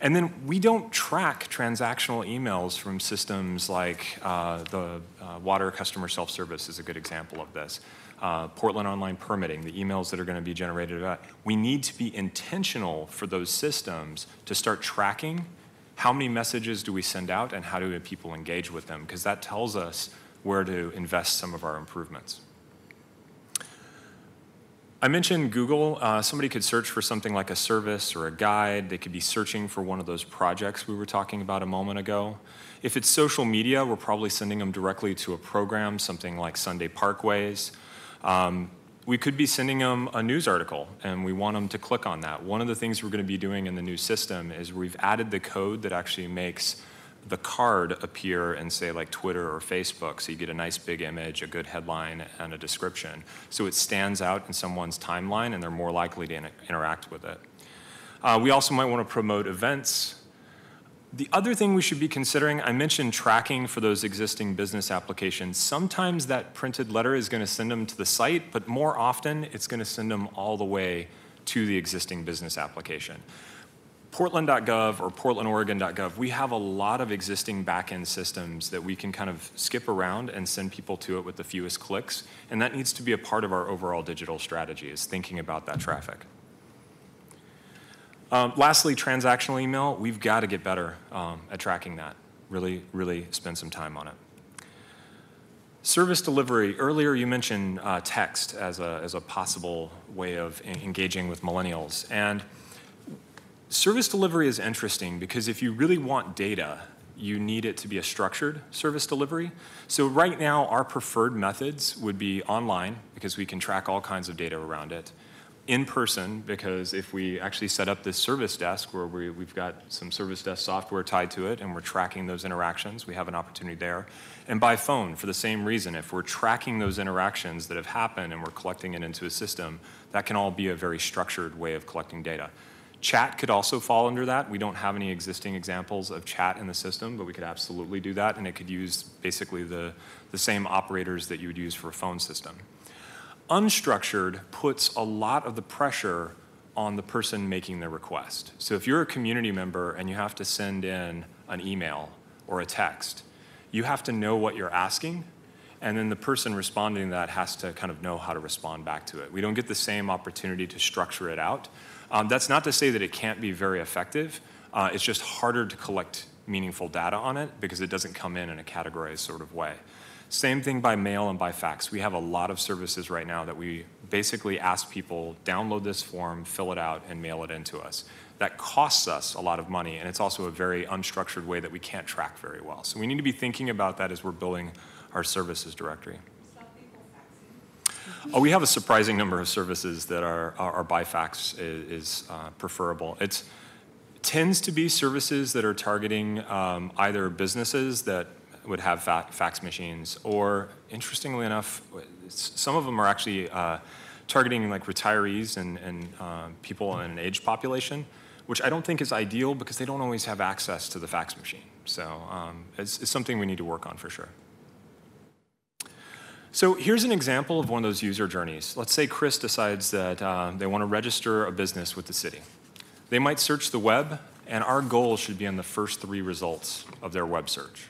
And then we don't track transactional emails from systems like the Water Customer Self-Service is a good example of this. Portland Online Permitting, the emails that are going to be generated. We need to be intentional for those systems to start tracking how many messages do we send out and how do people engage with them, because that tells us where to invest some of our improvements. I mentioned Google. Somebody could search for something like a service or a guide. They could be searching for one of those projects we were talking about a moment ago. If it's social media, we're probably sending them directly to a program, something like Sunday Parkways. We could be sending them a news article, and we want them to click on that. One of the things we're going to be doing in the new system is we've added the code that actually makes the card appear in, say, like Twitter or Facebook, so you get a nice big image, a good headline, and a description. So it stands out in someone's timeline, and they're more likely to interact with it. We also might want to promote events. The other thing we should be considering, I mentioned tracking for those existing business applications. Sometimes that printed letter is going to send them to the site, but more often it's going to send them all the way to the existing business application. Portland.gov or portlandoregon.gov, we have a lot of existing back-end systems that we can kind of skip around and send people to it with the fewest clicks, and that needs to be a part of our overall digital strategy, is thinking about that traffic. Lastly, transactional email, we've got to get better at tracking that. Really spend some time on it. Service delivery, earlier you mentioned text as a possible way of engaging with millennials. And service delivery is interesting because if you really want data, you need it to be a structured service delivery. So right now, our preferred methods would be online, because we can track all kinds of data around it. In person, because if we actually set up this service desk where we've got some service desk software tied to it and we're tracking those interactions, we have an opportunity there. And by phone, for the same reason, if we're tracking those interactions that have happened and we're collecting it into a system, that can all be a very structured way of collecting data. Chat could also fall under that. We don't have any existing examples of chat in the system, but we could absolutely do that, and it could use basically the same operators that you would use for a phone system. Unstructured puts a lot of the pressure on the person making the request. So if you're a community member and you have to send in an email or a text, you have to know what you're asking, and then the person responding to that has to kind of know how to respond back to it. We don't get the same opportunity to structure it out. That's not to say that it can't be very effective. It's just harder to collect meaningful data on it because it doesn't come in a categorized sort of way. Same thing by mail and by fax. We have a lot of services right now that we basically ask people, download this form, fill it out, and mail it in to us. That costs us a lot of money, and it's also a very unstructured way that we can't track very well. So we need to be thinking about that as we're building our services directory. Oh, we have a surprising number of services that are by fax is preferable. It tends to be services that are targeting either businesses that would have fax machines, or interestingly enough, some of them are actually targeting like retirees and people in an aged population, which I don't think is ideal because they don't always have access to the fax machine. So it's something we need to work on for sure. So here's an example of one of those user journeys. Let's say Chris decides that they want to register a business with the city. They might search the web, and our goal should be on the first 3 results of their web search.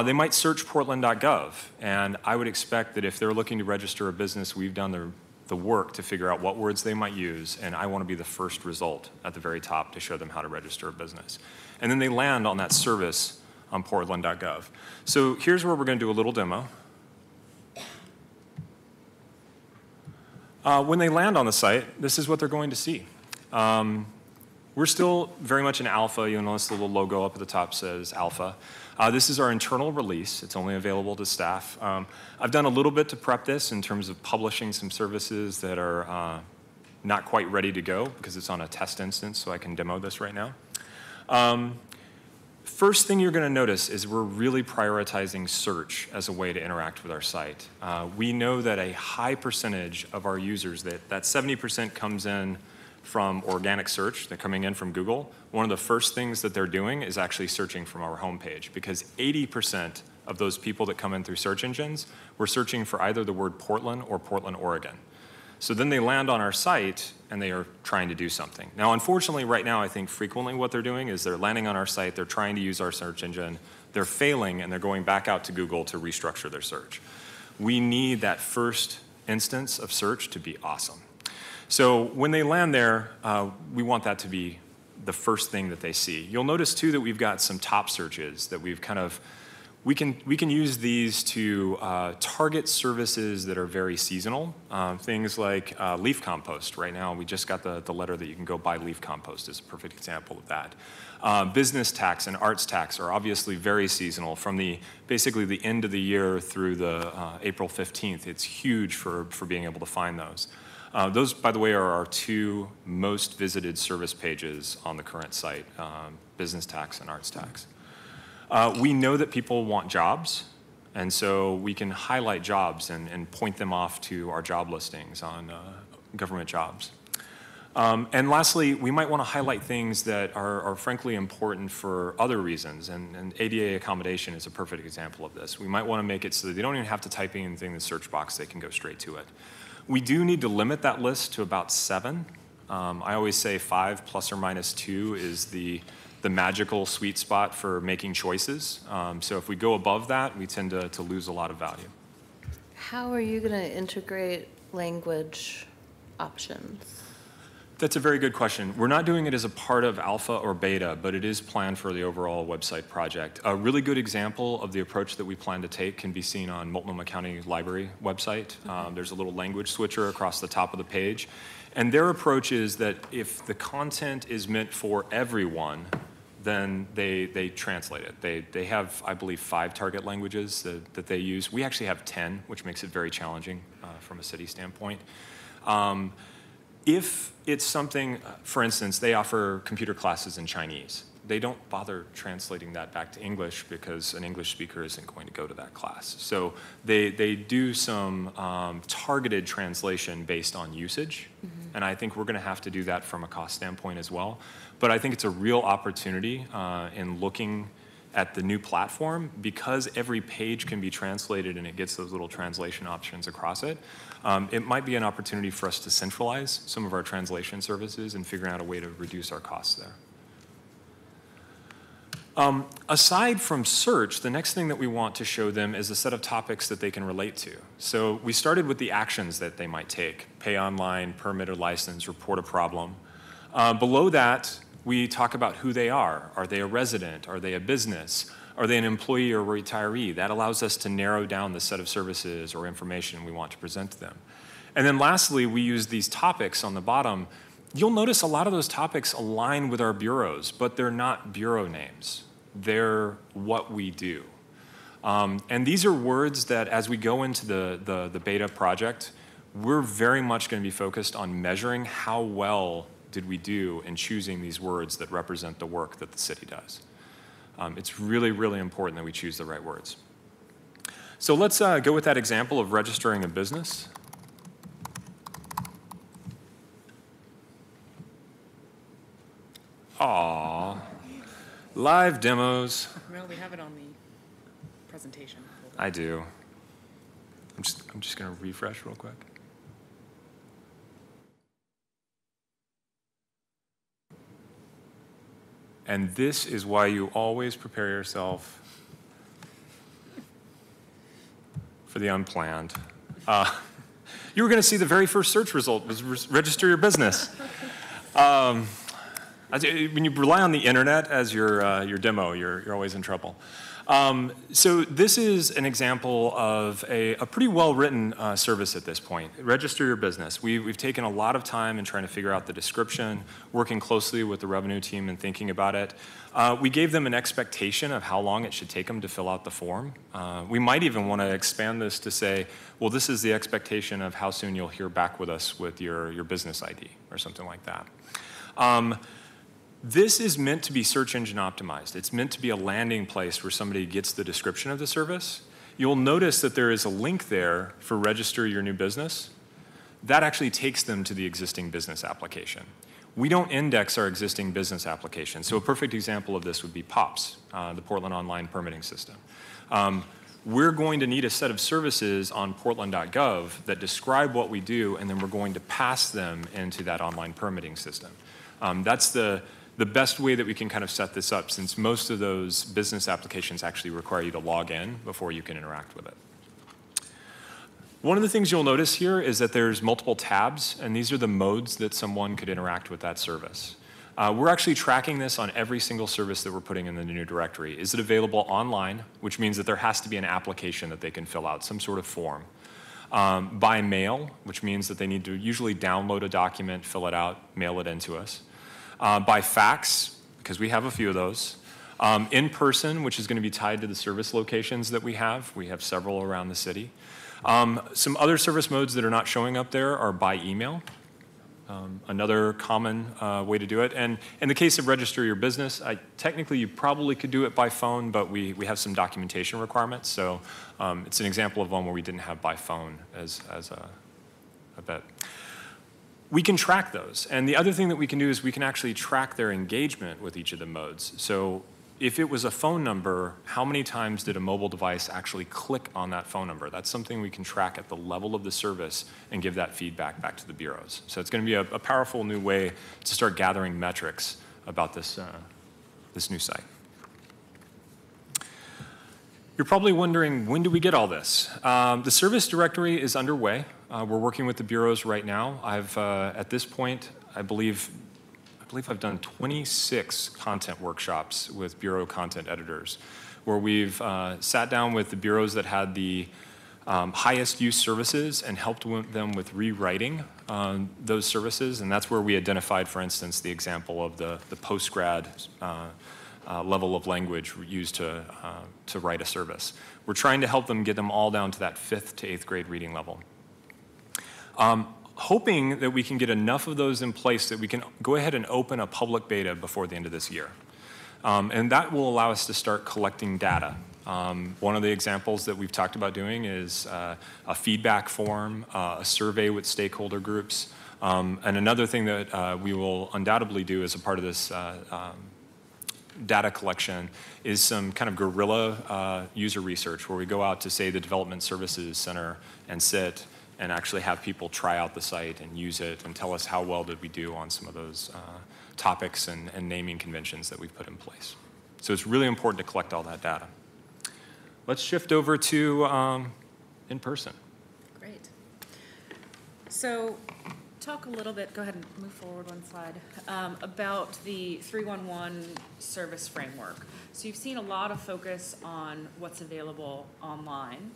They might search portland.gov, and I would expect that if they're looking to register a business, we've done the work to figure out what words they might use, and I want to be the first result at the very top to show them how to register a business. And then they land on that service on portland.gov. So here's where we're going to do a little demo. When they land on the site, this is what they're going to see. We're still very much in alpha. You'll notice the little logo up at the top says alpha. This is our internal release. It's only available to staff. I've done a little bit to prep this in terms of publishing some services that are not quite ready to go because it's on a test instance, so I can demo this right now. First thing you're going to notice is we're really prioritizing search as a way to interact with our site. We know that a high percentage of our users, that 70% comes in from organic search. They're coming in from Google. One of the first things that they're doing is actually searching from our homepage, because 80% of those people that come in through search engines were searching for either the word Portland or Portland, Oregon. So then they land on our site and they are trying to do something. Now, unfortunately, right now, I think frequently what they're doing is they're landing on our site, they're trying to use our search engine, they're failing, and they're going back out to Google to restructure their search. We need that first instance of search to be awesome. So when they land there, we want that to be the first thing that they see. You'll notice too that we've got some top searches that we've kind of, we can use these to target services that are very seasonal. Things like leaf compost. Right now, we just got the letter that you can go buy leaf compost is a perfect example of that. Business tax and arts tax are obviously very seasonal. From basically the end of the year through the April 15th, it's huge for being able to find those. Those, by the way, are our 2 most visited service pages on the current site, business tax and arts tax. We know that people want jobs, and so we can highlight jobs and point them off to our job listings on government jobs. And lastly, we might want to highlight things that are frankly important for other reasons, and ADA accommodation is a perfect example of this. We might want to make it so that they don't even have to type anything in the search box, they can go straight to it. We do need to limit that list to about 7. I always say 5 plus or minus 2 is the magical sweet spot for making choices. So if we go above that, we tend to lose a lot of value. How are you going to integrate language options? That's a very good question. We're not doing it as a part of alpha or beta, but it is planned for the overall website project. A really good example of the approach that we plan to take can be seen on Multnomah County Library website. There's a little language switcher across the top of the page. And their approach is that if the content is meant for everyone, then they translate it. They have, I believe, 5 target languages that they use. We actually have 10, which makes it very challenging from a city standpoint. If it's something, for instance, they offer computer classes in Chinese. They don't bother translating that back to English because an English speaker isn't going to go to that class. So they do some targeted translation based on usage. And I think we're going to have to do that from a cost standpoint as well. But I think it's a real opportunity in looking at the new platform, because every page can be translated and it gets those little translation options across it. It might be an opportunity for us to centralize some of our translation services and figure out a way to reduce our costs there. Aside from search, the next thing that we want to show them is a set of topics that they can relate to. So we started with the actions that they might take: pay online, permit or license, report a problem. Below that, we talk about who they are. Are they a resident? Are they a business? Are they an employee or a retiree? That allows us to narrow down the set of services or information we want to present to them. And then lastly, we use these topics on the bottom. You'll notice a lot of those topics align with our bureaus, but they're not bureau names. They're what we do. And these are words that, as we go into the beta project, we're very much going to be focused on measuring how well did we do in choosing these words that represent the work that the city does. It's really, really important that we choose the right words. So let's go with that example of registering a business. Aww, live demos. Well, we have it on the presentation. I do. I'm just going to refresh real quick. And this is why you always prepare yourself for the unplanned. You were going to see the very first search result was register your business. When you rely on the internet as your demo, you're always in trouble. So this is an example of a pretty well-written service at this point. Register your business. We've taken a lot of time in trying to figure out the description, working closely with the revenue team and thinking about it. We gave them an expectation of how long it should take them to fill out the form. We might even want to expand this to say, well, this is the expectation of how soon you'll hear back with us with your business ID or something like that. This is meant to be search engine optimized. It's meant to be a landing place where somebody gets the description of the service. You'll notice that there is a link there for register your new business. That actually takes them to the existing business application. We don't index our existing business application. So a perfect example of this would be POPS, the Portland Online Permitting System. We're going to need a set of services on portland.gov that describe what we do, and then we're going to pass them into that online permitting system. That's the best way that we can kind of set this up, since most of those business applications actually require you to log in before you can interact with it. One of the things you'll notice here is that there's multiple tabs, and these are the modes that someone could interact with that service. We're actually tracking this on every single service that we're putting in the new directory. Is it available online, which means that there has to be an application that they can fill out, some sort of form. By mail, which means that they need to usually download a document, fill it out, mail it into us. By fax, because we have a few of those. In person, which is going to be tied to the service locations that we have. We have several around the city. Some other service modes that are not showing up there are by email. Another common way to do it. And in the case of register your business, technically you probably could do it by phone, but we have some documentation requirements. So it's an example of one where we didn't have by phone as a bet. We can track those. And the other thing that we can do is we can actually track their engagement with each of the modes. So if it was a phone number, how many times did a mobile device actually click on that phone number? That's something we can track at the level of the service and give that feedback back to the bureaus. So it's going to be a powerful new way to start gathering metrics about this new site. You're probably wondering, when do we get all this? The service directory is underway. We're working with the bureaus right now. At this point, I believe I've done 26 content workshops with bureau content editors, where we've sat down with the bureaus that had the highest use services and helped them with rewriting those services. And that's where we identified, for instance, the example of the post-grad level of language used to write a service. We're trying to help them get them all down to that 5th to 8th grade reading level. Hoping that we can get enough of those in place that we can go ahead and open a public beta before the end of this year. And that will allow us to start collecting data. One of the examples that we've talked about doing is a feedback form, a survey with stakeholder groups. And another thing that we will undoubtedly do as a part of this data collection is some kind of guerrilla user research where we go out to, say, the Development Services Center and sit and actually have people try out the site and use it and tell us how well did we do on some of those topics and naming conventions that we've put in place. So it's really important to collect all that data. Let's shift over to in person. Great. So talk a little bit, go ahead and move forward one slide, about the 311 service framework. So you've seen a lot of focus on what's available online.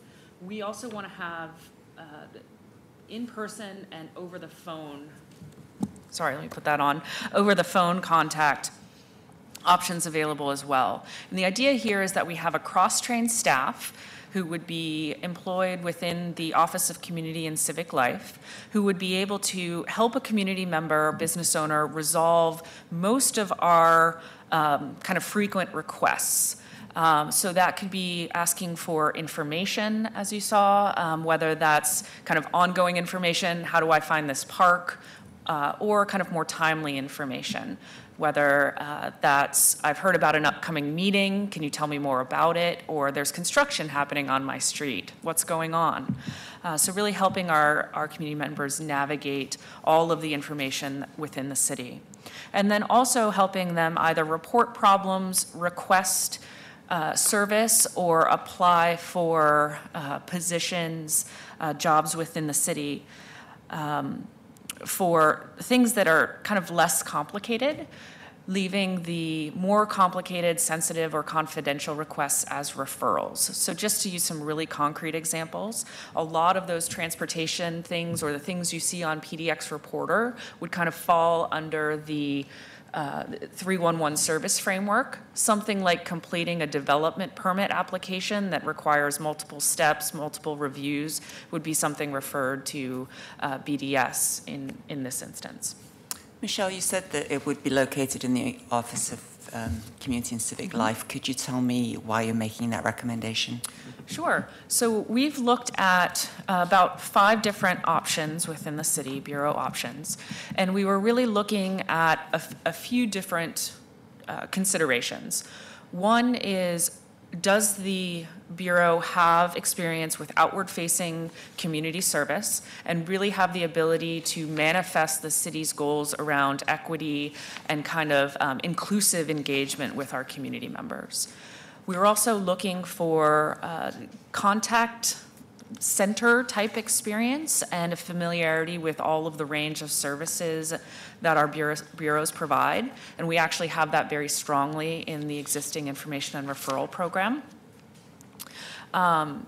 We also want to have in person and over the phone, sorry, let me put that on, over the phone contact options available as well. And the idea here is that we have a cross-trained staff who would be employed within the Office of Community and Civic Life, who would be able to help a community member or business owner resolve most of our kind of frequent requests. So that could be asking for information, as you saw, whether that's kind of ongoing information, how do I find this park, or kind of more timely information, whether that's, I've heard about an upcoming meeting, can you tell me more about it, or there's construction happening on my street, what's going on? So really helping our community members navigate all of the information within the city. And then also helping them either report problems, request service, or apply for positions, jobs within the city for things that are kind of less complicated, leaving the more complicated, sensitive, or confidential requests as referrals. So just to use some really concrete examples, a lot of those transportation things or the things you see on PDX Reporter would kind of fall under the 311 service framework. Something like completing a development permit application that requires multiple steps, multiple reviews, would be something referred to BDS in this instance. Michelle, you said that it would be located in the Office of Community and Civic Life. Could you tell me why you're making that recommendation? Sure. So we've looked at about 5 different options within the city, bureau options, and we were really looking at a few different considerations. One is, does the Bureau have experience with outward-facing community service and really have the ability to manifest the city's goals around equity and kind of inclusive engagement with our community members? We were also looking for contact center type experience and a familiarity with all of the range of services that our bureaus provide. And we actually have that very strongly in the existing information and referral program. Kind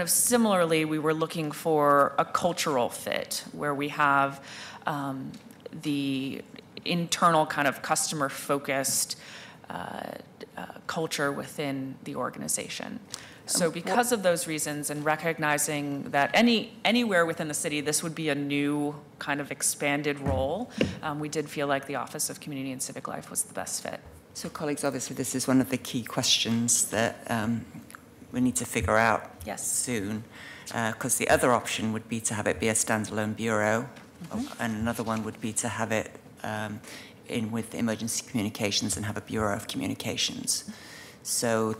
of similarly, we were looking for a cultural fit where we have the internal kind of customer focused culture within the organization. So because of those reasons and recognizing that anywhere within the city, this would be a new kind of expanded role, we did feel like the Office of Community and Civic Life was the best fit. So colleagues, obviously this is one of the key questions that we need to figure out soon, because the other option would be to have it be a standalone bureau, and another one would be to have it in with emergency communications and have a Bureau of Communications. So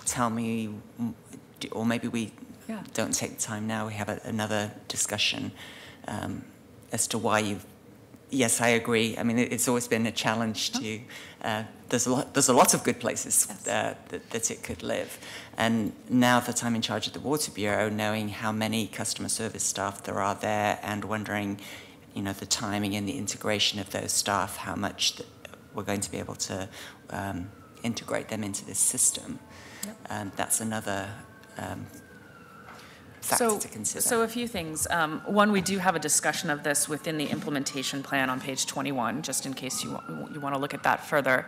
tell me, or maybe we don't take the time now, we have another discussion as to why you've, yes, I agree. I mean, it's always been a challenge to, there's a lot of good places that it could live. And now that I'm in charge of the Water Bureau, knowing how many customer service staff there are there and wondering, you know, the timing and the integration of those staff, how much we're going to be able to integrate them into this system. That's another factor to consider. So a few things. One, we do have a discussion of this within the implementation plan on page 21, just in case you want to look at that further.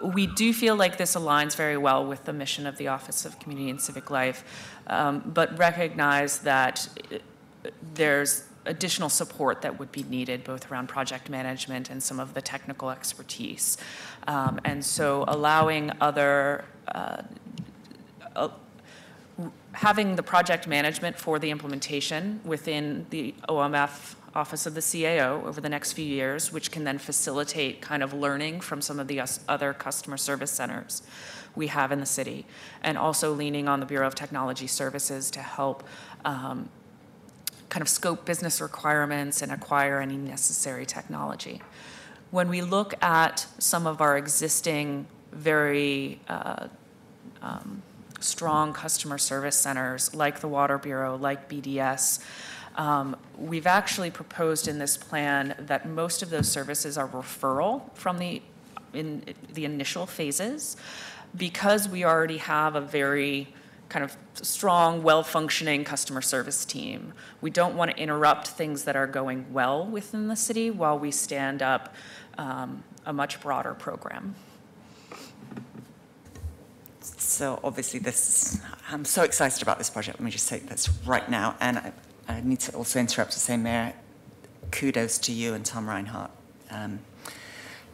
We do feel like this aligns very well with the mission of the Office of Community and Civic Life, but recognize that there's additional support that would be needed both around project management and some of the technical expertise. And so allowing other, having the project management for the implementation within the OMF Office of the CAO over the next few years, which can then facilitate kind of learning from some of the other customer service centers we have in the city, and also leaning on the Bureau of Technology Services to help kind of scope business requirements and acquire any necessary technology. When we look at some of our existing very strong customer service centers like the Water Bureau, like BDS, we've actually proposed in this plan that most of those services are referral from in the initial phases, because we already have a very kind of strong, well-functioning customer service team. We don't want to interrupt things that are going well within the city while we stand up a much broader program. So obviously I'm so excited about this project. Let me just say this right now. And I need to also interrupt to say, Mayor, kudos to you and Tom Reinhardt.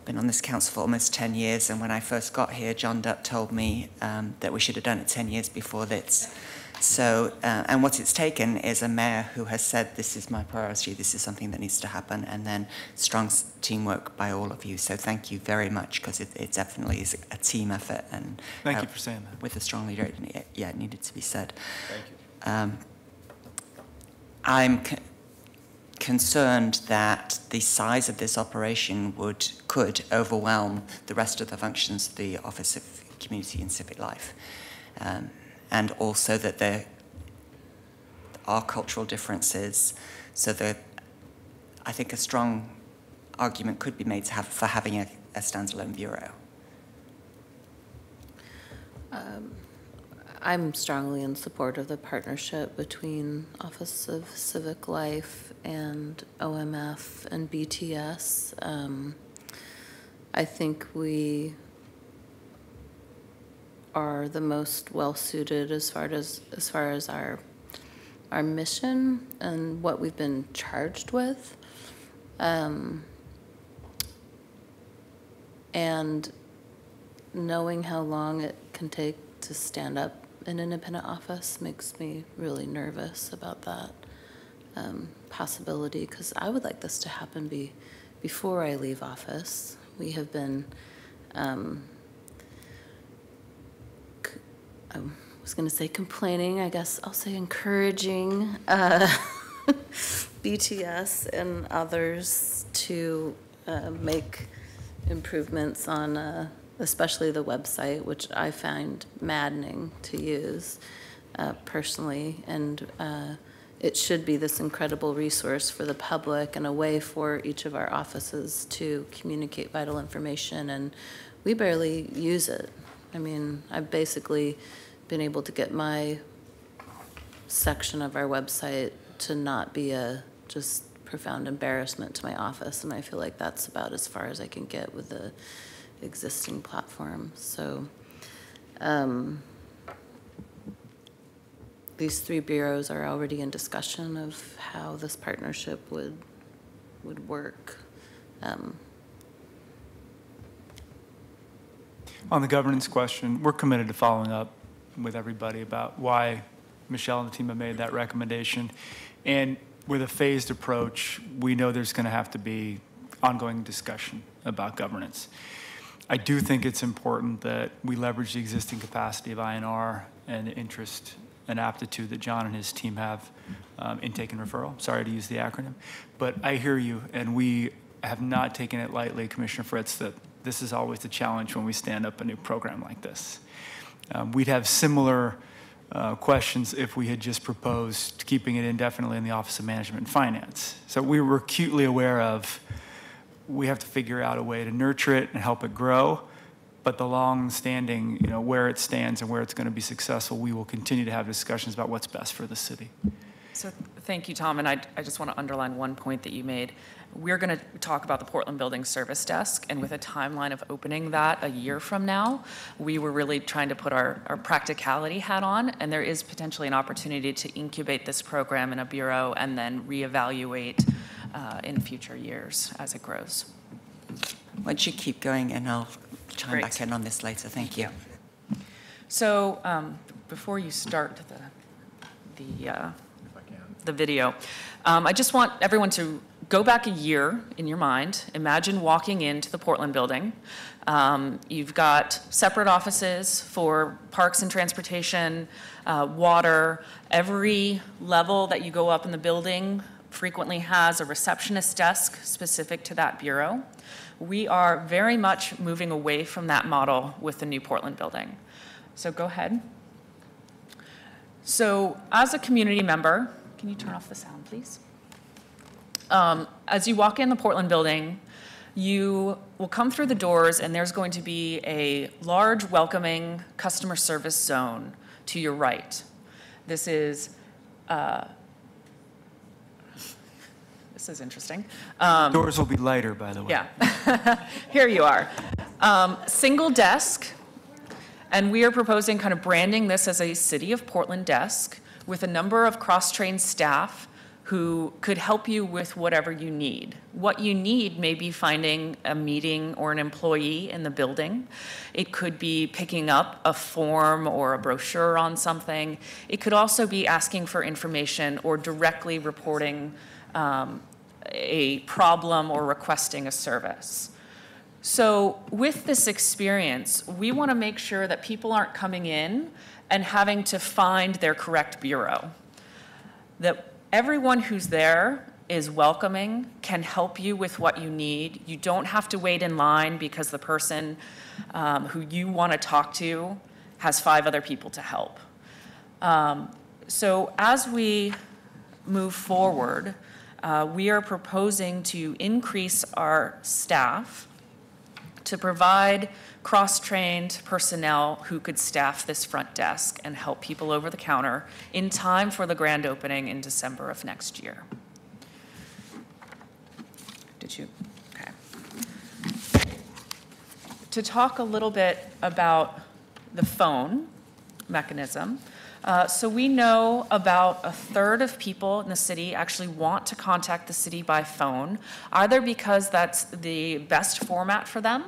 Been on this council for almost 10 years, and when I first got here, John Dutt told me that we should have done it 10 years before this. So, and what it's taken is a mayor who has said, this is my priority, this is something that needs to happen, and then strong teamwork by all of you. So thank you very much, because it definitely is a team effort. And thank you for saying that. With a strong leader, it needed to be said. Thank you. I'm concerned that the size of this operation could overwhelm the rest of the functions of the Office of Community and Civic Life. And also that there are cultural differences, so that I think a strong argument could be made for having a standalone bureau. I'm strongly in support of the partnership between Office of Civic Life and OMF and BTS. I think we are the most well-suited as far as our mission and what we've been charged with. And knowing how long it can take to stand up an independent office makes me really nervous about that possibility, because I would like this to happen before I leave office. We have been, I was going to say complaining, I guess I'll say encouraging BTS and others to make improvements on especially the website, which I find maddening to use personally. And it should be this incredible resource for the public and a way for each of our offices to communicate vital information, and we barely use it. I mean, I've basically been able to get my section of our website to not be a just profound embarrassment to my office, and I feel like that's about as far as I can get with the existing platform. So these 3 bureaus are already in discussion of how this partnership would work. On the governance question, we're committed to following up with everybody about why Michelle and the team have made that recommendation. And with a phased approach, we know there's going to have to be ongoing discussion about governance. I do think it's important that we leverage the existing capacity of INR and the interest and aptitude that John and his team have in taking referral. Sorry to use the acronym. But I hear you, and we have not taken it lightly, Commissioner Fritz, that this is always the challenge when we stand up a new program like this. We'd have similar questions if we had just proposed keeping it indefinitely in the Office of Management and Finance. So we were acutely aware of we have to figure out a way to nurture it and help it grow, but the long-standing, where it stands and where it's going to be successful, we will continue to have discussions about what's best for the city. So thank you, Tom, and I just want to underline one point that you made. We're going to talk about the Portland Building Service Desk, and with a timeline of opening that a year from now, we were really trying to put our practicality hat on, and there is potentially an opportunity to incubate this program in a bureau and then reevaluate in future years as it grows. Why don't you keep going, and I'll chime Great. back in on this later. Thank you. So before you start the video, I just want everyone to go back a year in your mind. Imagine walking into the Portland building. You've got separate offices for parks and transportation, water. Every level that you go up in the building frequently has a receptionist desk specific to that bureau. We are very much moving away from that model with the new Portland building. So go ahead. So as a community member, can you turn off the sound, please? As you walk in the Portland building, you will come through the doors and there's going to be a large welcoming customer service zone to your right. This is interesting. Doors will be lighter, by the way. Yeah, here you are. Single desk, and we are proposing kind of branding this as a City of Portland desk with a number of cross-trained staff who could help you with whatever you need. What you need may be finding a meeting or an employee in the building. It could be picking up a form or a brochure on something. It could also be asking for information or directly reporting a problem or requesting a service. So with this experience, we want to make sure that people aren't coming in and having to find their correct bureau. That everyone who's there is welcoming, can help you with what you need. You don't have to wait in line because the person who you want to talk to has 5 other people to help. So as we move forward, we are proposing to increase our staff to provide cross-trained personnel who could staff this front desk and help people over the counter in time for the grand opening in December of next year. Okay. To talk a little bit about the phone mechanism, so we know about 1/3 of people in the city actually want to contact the city by phone, either because that's the best format for them,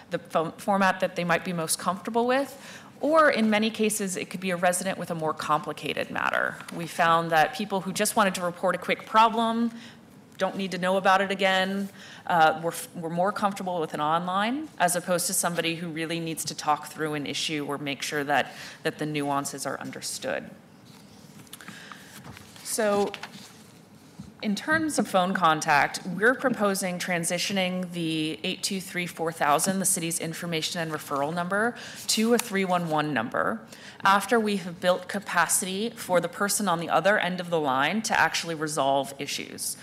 the format that they might be most comfortable with, or in many cases, it could be a resident with a more complicated matter. We found that people who just wanted to report a quick problem, don't need to know about it again, we're more comfortable with an online, as opposed to somebody who really needs to talk through an issue or make sure that the nuances are understood. So in terms of phone contact, we're proposing transitioning the 823-4000, the city's information and referral number, to a 311 number after we have built capacity for the person on the other end of the line to actually resolve issues.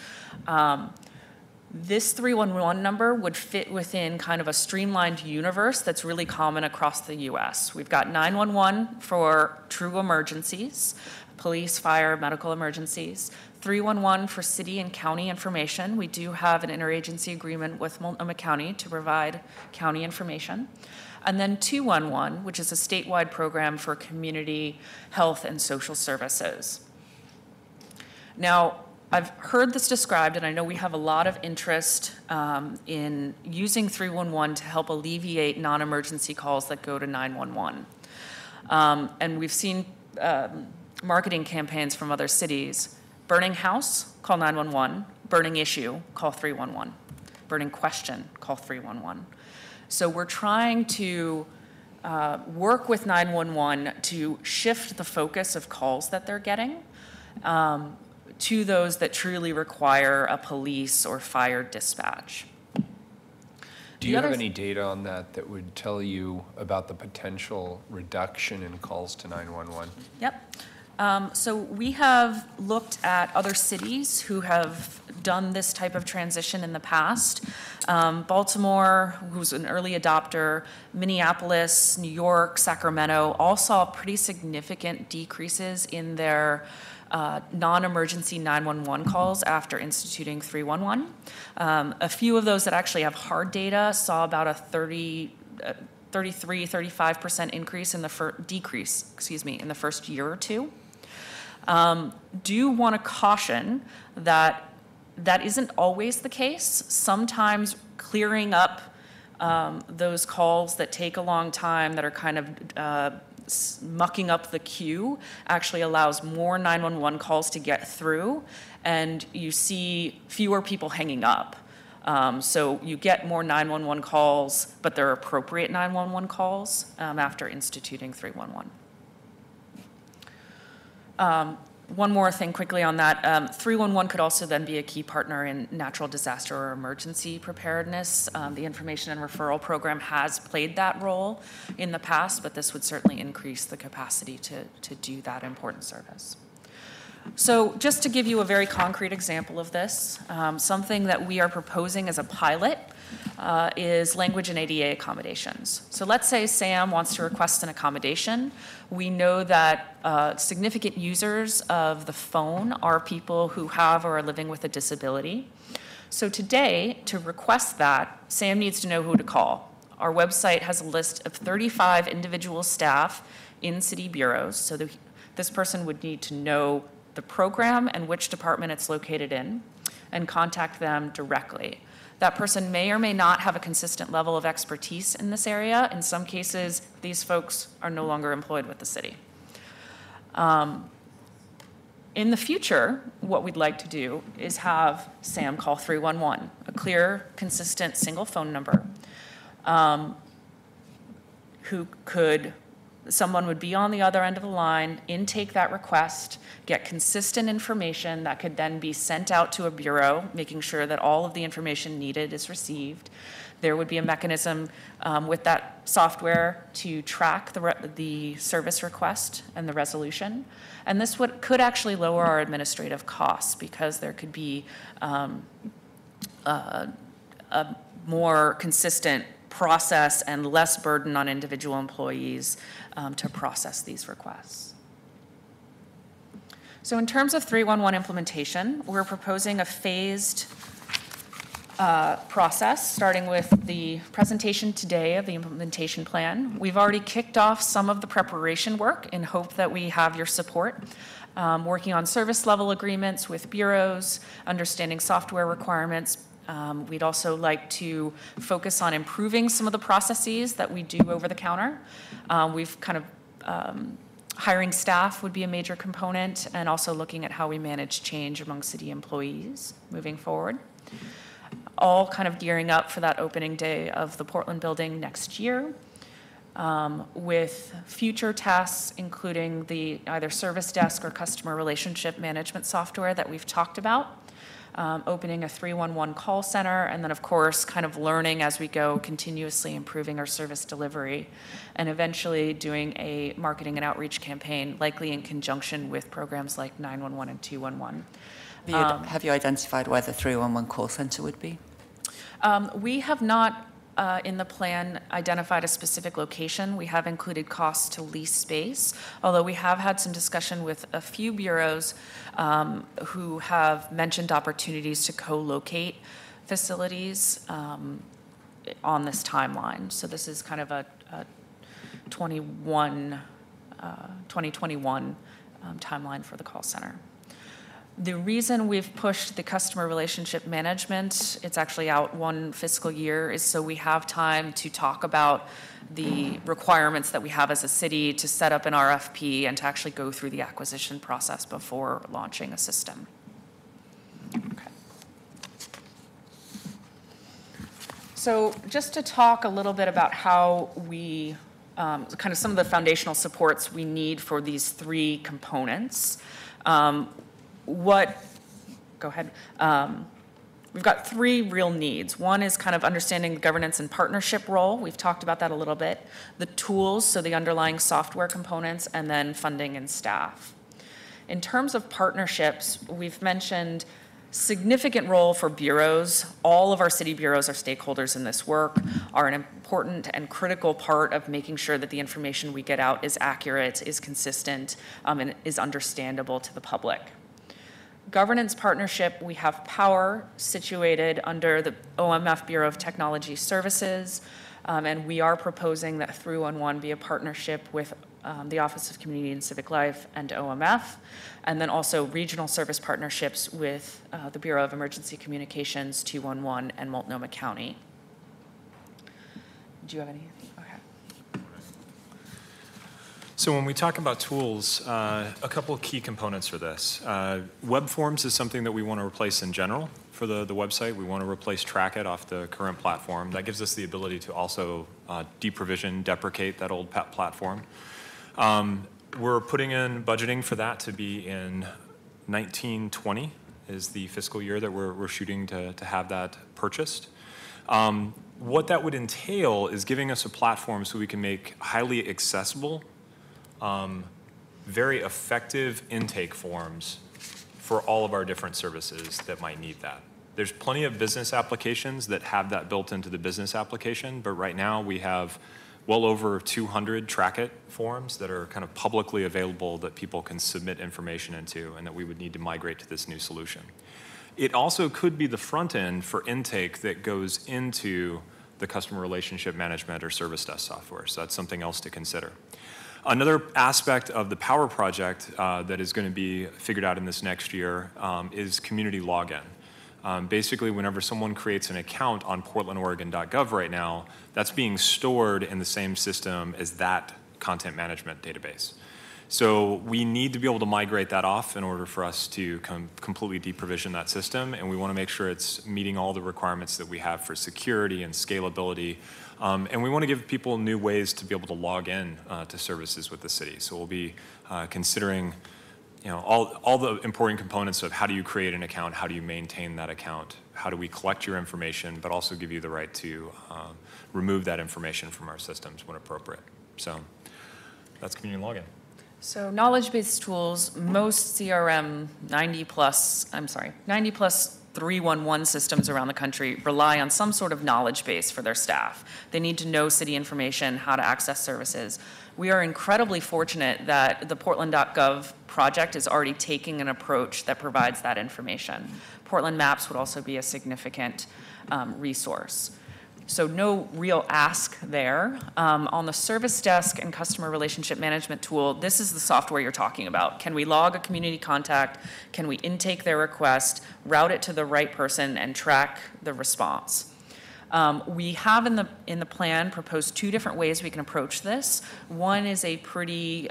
This 311 number would fit within kind of a streamlined universe that's really common across the US. We've got 911 for true emergencies, police, fire, medical emergencies, 311 for city and county information. We do have an interagency agreement with Multnomah County to provide county information. And then 211, which is a statewide program for community health and social services. Now, I've heard this described, and I know we have a lot of interest in using 311 to help alleviate non-emergency calls that go to 911. And we've seen marketing campaigns from other cities. Burning house, call 911. Burning issue, call 311. Burning question, call 311. So we're trying to work with 911 to shift the focus of calls that they're getting to those that truly require a police or fire dispatch. Do you have any data on that would tell you about the potential reduction in calls to 911? Yep. So we have looked at other cities who have done this type of transition in the past. Baltimore, who's an early adopter, Minneapolis, New York, Sacramento, all saw pretty significant decreases in their non-emergency 911 calls after instituting 311. A few of those that actually have hard data saw about a 35% increase in the decrease, in the first year or two. Do want to caution that that isn't always the case. Sometimes clearing up those calls that take a long time, that are kind of mucking up the queue, actually allows more 911 calls to get through, and you see fewer people hanging up. So you get more 911 calls, but they're appropriate 911 calls after instituting 311. One more thing quickly on that. 311 could also then be a key partner in natural disaster or emergency preparedness. The information and referral program has played that role in the past, but this would certainly increase the capacity to do that important service. So just to give you a very concrete example of this, something that we are proposing as a pilot is language and ADA accommodations. So let's say Sam wants to request an accommodation. We know that significant users of the phone are people who have or are living with a disability. So today, to request that, Sam needs to know who to call. Our website has a list of 35 individual staff in city bureaus, so this person would need to know the program and which department it's located in, and contact them directly. That person may or may not have a consistent level of expertise in this area. In some cases, these folks are no longer employed with the city. In the future, what we'd like to do is have Sam call 311, a clear, consistent, single phone number, someone would be on the other end of the line, intake that request, get consistent information that could then be sent out to a bureau, making sure that all of the information needed is received. There would be a mechanism with that software to track the service request and the resolution. And this could actually lower our administrative costs, because there could be a more consistent process and less burden on individual employees to process these requests. So in terms of 311 implementation, we're proposing a phased process, starting with the presentation today of the implementation plan. We've already kicked off some of the preparation work in hope that we have your support, working on service level agreements with bureaus, understanding software requirements. We'd also like to focus on improving some of the processes that we do over the counter. We've kind of hiring staff would be a major component, and also looking at how we manage change among city employees moving forward. All kind of gearing up for that opening day of the Portland building next year, with future tasks including the either service desk or customer relationship management software that we've talked about. Opening a 311 call center, and then of course kind of learning as we go, continuously improving our service delivery, and eventually doing a marketing and outreach campaign, likely in conjunction with programs like 911 and 211. Have you identified where the 311 call center would be? We have not, in the plan, identified a specific location. We have included costs to lease space, although we have had some discussion with a few bureaus who have mentioned opportunities to co-locate facilities on this timeline. So this is kind of a 2021 timeline for the call center. The reason we've pushed the customer relationship management, it's actually out one fiscal year, is so we have time to talk about the requirements that we have as a city to set up an RFP and to actually go through the acquisition process before launching a system. Okay. So just to talk a little bit about how we, kind of some of the foundational supports we need for these three components. Go ahead. We've got three real needs. One is kind of understanding the governance and partnership role. We've talked about that a little bit. The tools, so the underlying software components, and then funding and staff. In terms of partnerships, we've mentioned significant role for bureaus. All of our city bureaus are stakeholders in this work, are an important and critical part of making sure that the information we get out is accurate, is consistent, and is understandable to the public. Governance partnership, we have Power situated under the OMF Bureau of Technology Services, and we are proposing that 311 be a partnership with the Office of Community and Civic Life and OMF, and then also regional service partnerships with the Bureau of Emergency Communications, 211, and Multnomah County. Do you have anything? So when we talk about tools, a couple of key components for this. Web forms is something that we want to replace in general for the website. We want to replace Trackit off the current platform. That gives us the ability to also deprovision, deprecate that old platform. We're putting in budgeting for that to be in 1920 is the fiscal year that we're shooting to have that purchased. What that would entail is giving us a platform so we can make highly accessible, very effective intake forms for all of our different services that might need that. There's plenty of business applications that have that built into the business application, but right now we have well over 200 Trackit forms that are kind of publicly available that people can submit information into and that we would need to migrate to this new solution. It also could be the front end for intake that goes into the customer relationship management or service desk software, so that's something else to consider. Another aspect of the Power project that is going to be figured out in this next year is community login. Basically, whenever someone creates an account on portlandoregon.gov right now, that's being stored in the same system as that content management database. So we need to be able to migrate that off in order for us to completely deprovision that system, and we want to make sure it's meeting all the requirements that we have for security and scalability. And we want to give people new ways to be able to log in to services with the city. So we'll be considering, all the important components of how do you create an account, how do you maintain that account, how do we collect your information, but also give you the right to remove that information from our systems when appropriate. So that's community login. So knowledge-based tools, most CRM 90 plus 311 systems around the country rely on some sort of knowledge base for their staff. They need to know city information, how to access services. We are incredibly fortunate that the Portland.gov project is already taking an approach that provides that information. Portland Maps would also be a significant resource. So no real ask there. On the service desk and customer relationship management tool, this is the software you're talking about. Can we log a community contact? Can we intake their request, route it to the right person, and track the response? We have in the plan proposed two different ways we can approach this. One is a pretty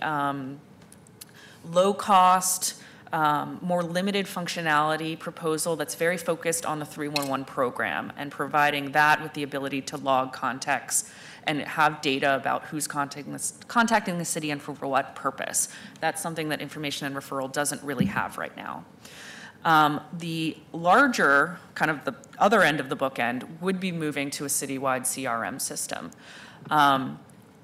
low cost, more limited functionality proposal that's very focused on the 311 program and providing that with the ability to log contacts and have data about who's contacting the city and for what purpose. That's something that information and referral doesn't really have right now. The larger, kind of the other end of the bookend, would be moving to a citywide CRM system.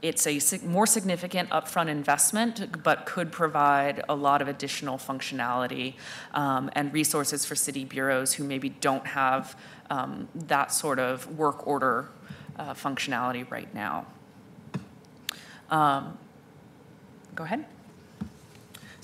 It's a more significant upfront investment, but could provide a lot of additional functionality and resources for city bureaus who maybe don't have that sort of work order functionality right now. Go ahead.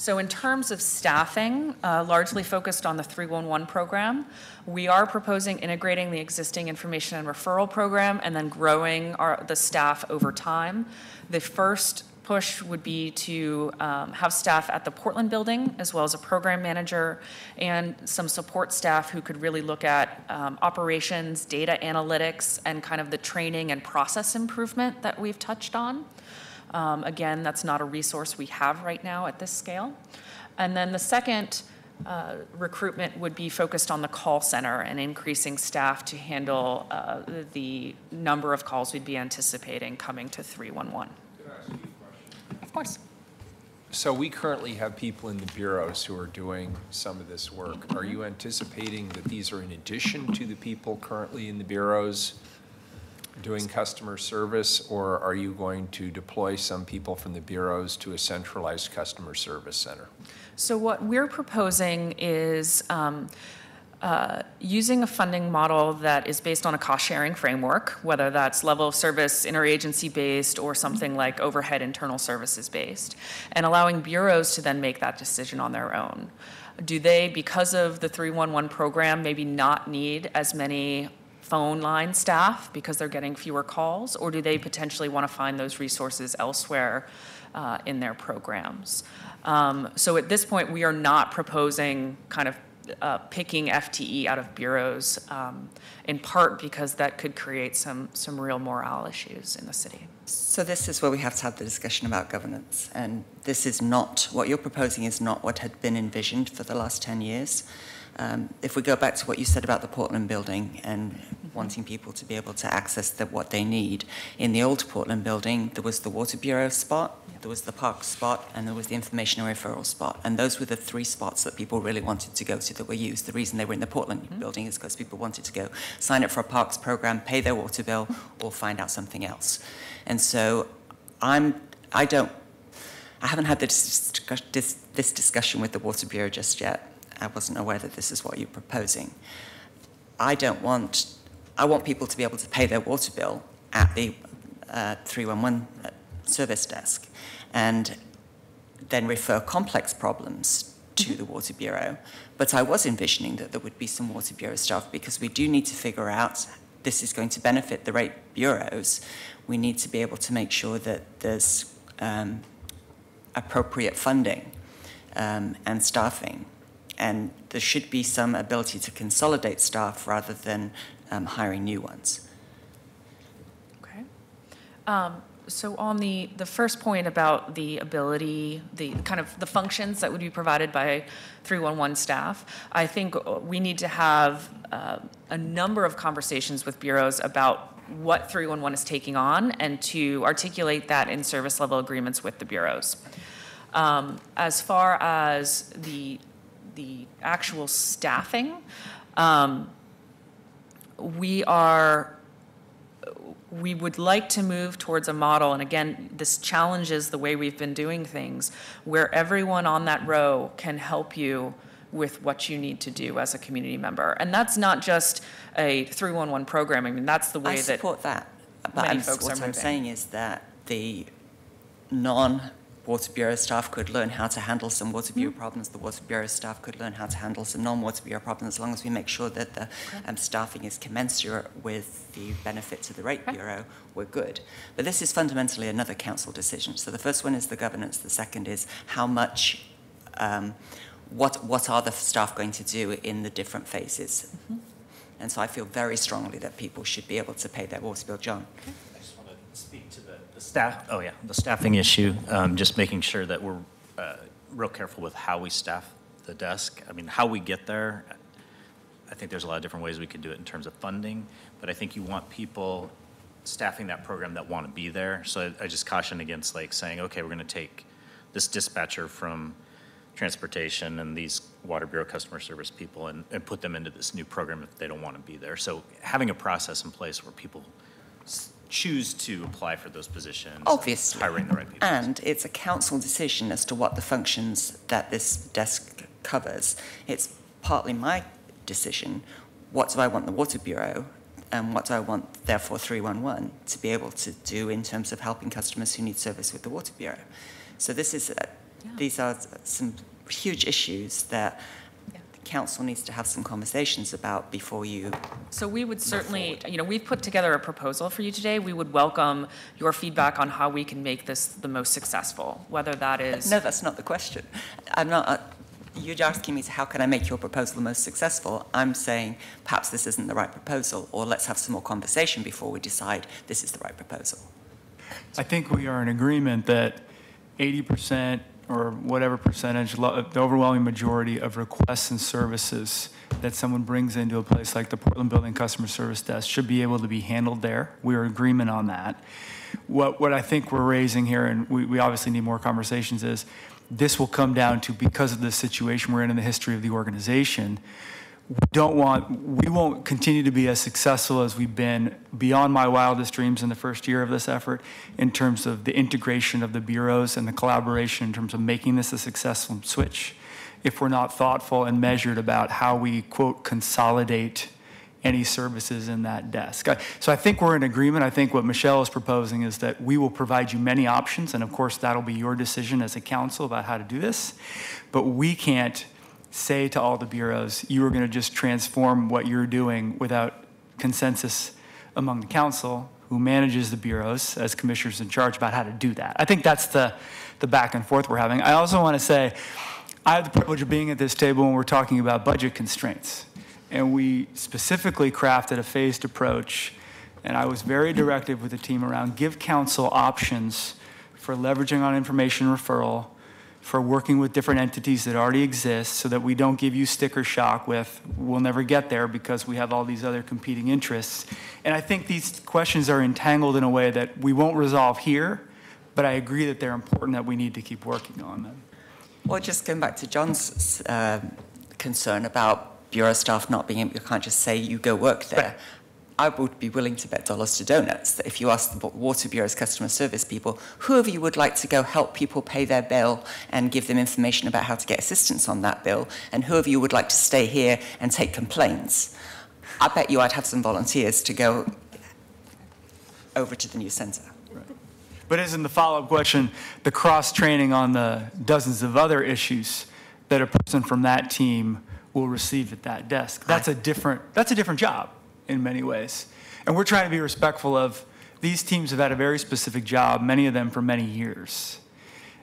So in terms of staffing, largely focused on the 311 program, we are proposing integrating the existing information and referral program and then growing the staff over time. The first push would be to have staff at the Portland building, as well as a program manager and some support staff who could really look at operations, data analytics, and kind of the training and process improvement that we've touched on. Again, that's not a resource we have right now at this scale. And then the second recruitment would be focused on the call center and increasing staff to handle the number of calls we'd be anticipating coming to 311. Could I ask you a question? Of course. So we currently have people in the bureaus who are doing some of this work. Are you anticipating that these are in addition to the people currently in the bureaus doing customer service, or are you going to deploy some people from the bureaus to a centralized customer service center? So what we're proposing is using a funding model that is based on a cost-sharing framework, whether that's level of service interagency-based or something like overhead internal services-based, and allowing bureaus to then make that decision on their own. Do they, because of the 311 program, maybe not need as many phone line staff because they're getting fewer calls, or do they potentially want to find those resources elsewhere in their programs? So at this point, we are not proposing kind of picking FTE out of bureaus, in part because that could create some real morale issues in the city. So this is where we have to have the discussion about governance. And this is not, what you're proposing is not what had been envisioned for the last 10 years. If we go back to what you said about the Portland building and wanting people to be able to access what they need, in the old Portland building, there was the Water Bureau spot, there was the park spot, and there was the information and referral spot. And those were the three spots that people really wanted to go to that were used. The reason they were in the Portland building is because people wanted to go sign up for a parks program, pay their water bill, or find out something else. And so I haven't had this discussion with the Water Bureau just yet. I wasn't aware that this is what you're proposing. I want people to be able to pay their water bill at the 311 service desk and then refer complex problems to the Water Bureau. But I was envisioning that there would be some Water Bureau staff because we do need to figure out, this is going to benefit the rate bureaus. We need to be able to make sure that there's appropriate funding and staffing. And there should be some ability to consolidate staff rather than hiring new ones. Okay. So on the first point about the ability, the kind of the functions that would be provided by 311 staff, I think we need to have a number of conversations with bureaus about what 311 is taking on and to articulate that in service level agreements with the bureaus. As far as the actual staffing, we would like to move towards a model, and again, this challenges the way we've been doing things, where everyone on that row can help you with what you need to do as a community member. And that's not just a 311 program. I mean, that's the way that I support that. But what I'm saying is that the non-Water Bureau staff could learn how to handle some Water Bureau problems. The Water Bureau staff could learn how to handle some non-Water Bureau problems, as long as we make sure that the staffing is commensurate with the benefit to the Rate Bureau, we're good. But this is fundamentally another council decision. So the first one is the governance. The second is how much, what are the staff going to do in the different phases? And so I feel very strongly that people should be able to pay their water bill. John? I just want to speak to the staff. Oh, yeah, the staffing issue. Just making sure that we're real careful with how we staff the desk. I mean, how we get there, I think there's a lot of different ways we could do it in terms of funding, but I think you want people staffing that program that want to be there. So I just caution against like saying, okay, we're going to take this dispatcher from transportation and these Water Bureau customer service people and put them into this new program if they don't want to be there. So having a process in place where people choose to apply for those positions. Obviously. Hiring the right people. And it's a council decision as to what the functions that this desk covers. It's partly my decision. What do I want the Water Bureau, and what do I want, therefore, 311 to be able to do in terms of helping customers who need service with the Water Bureau? So these are some huge issues that the council needs to have some conversations about before you. So we would certainly, we've put together a proposal for you today. We would welcome your feedback on how we can make this the most successful, whether that is. No, that's not the question. I'm not. You're asking me, how can I make your proposal the most successful? I'm saying perhaps this isn't the right proposal, or let's have some more conversation before we decide this is the right proposal. I think we are in agreement that 80% or whatever percentage, the overwhelming majority of requests and services that someone brings into a place like the Portland Building Customer Service Desk should be able to be handled there. We are in agreement on that. What I think we're raising here, and we obviously need more conversations, is this will come down to, because of the situation we're in the history of the organization, we won't continue to be as successful as we've been beyond my wildest dreams in the first year of this effort in terms of the integration of the bureaus and the collaboration in terms of making this a successful switch if we're not thoughtful and measured about how we, quote, consolidate any services in that desk. So I think we're in agreement. I think what Michelle is proposing is that we will provide you many options, and of course that'll be your decision as a council about how to do this, but we can't say to all the bureaus, you are going to just transform what you're doing without consensus among the council, who manages the bureaus as commissioners in charge, about how to do that. I think that's the back and forth we're having. I also want to say, I have the privilege of being at this table when we're talking about budget constraints. And we specifically crafted a phased approach, and I was very directive with the team around give council options for leveraging on information referral, for working with different entities that already exist, so that we don't give you sticker shock with, we'll never get there because we have all these other competing interests. And I think these questions are entangled in a way that we won't resolve here, but I agree that they're important, that we need to keep working on them. Well, just going back to John's concern about bureau staff not being able, you can't just say you go work there. Right. I would be willing to bet dollars to donuts that if you ask the Water Bureau's customer service people, who of you would like to go help people pay their bill and give them information about how to get assistance on that bill, and who of you would like to stay here and take complaints, I bet you I'd have some volunteers to go over to the new center. Right. But as in the follow-up question, the cross-training on the dozens of other issues that a person from that team will receive at that desk. That's a different job in many ways. And we're trying to be respectful of, these teams have had a very specific job, many of them for many years.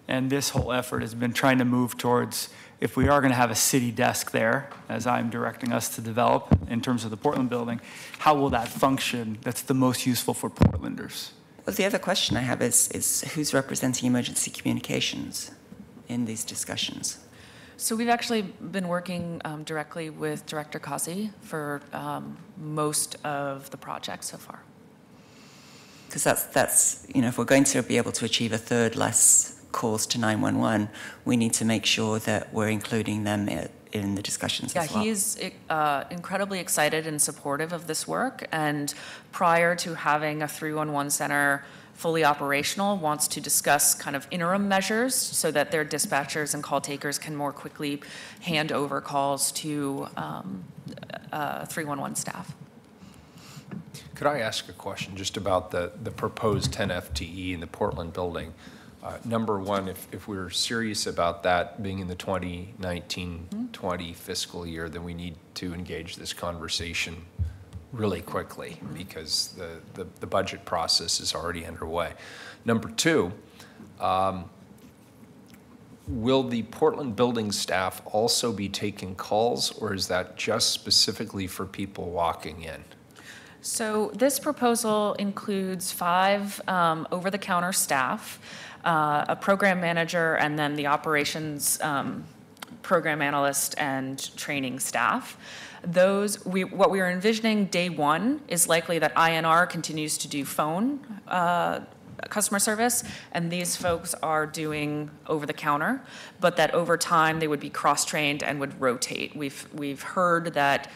And this whole effort has been trying to move towards, if we are going to have a city desk there, as I'm directing us to develop in terms of the Portland building, how will that function that's the most useful for Portlanders? Well, the other question I have is who's representing emergency communications in these discussions? So we've actually been working directly with Director Kazi for most of the project so far. Because that's if we're going to be able to achieve a third less calls to 911, we need to make sure that we're including them in the discussions as well. Yeah, he is incredibly excited and supportive of this work, and prior to having a 311 center fully operational, wants to discuss kind of interim measures so that their dispatchers and call takers can more quickly hand over calls to 311 staff. Could I ask a question just about the proposed 10 FTE in the Portland building? Number one, if we're serious about that being in the 2019-20 fiscal year, then we need to engage this conversation really quickly because the budget process is already underway. Number two, will the Portland building staff also be taking calls, or is that just specifically for people walking in? So this proposal includes 5 over-the-counter staff, a program manager, and then the operations program analyst and training staff. What we are envisioning day one is likely that INR continues to do phone customer service, and these folks are doing over the counter, but that over time they would be cross-trained and would rotate. We've heard that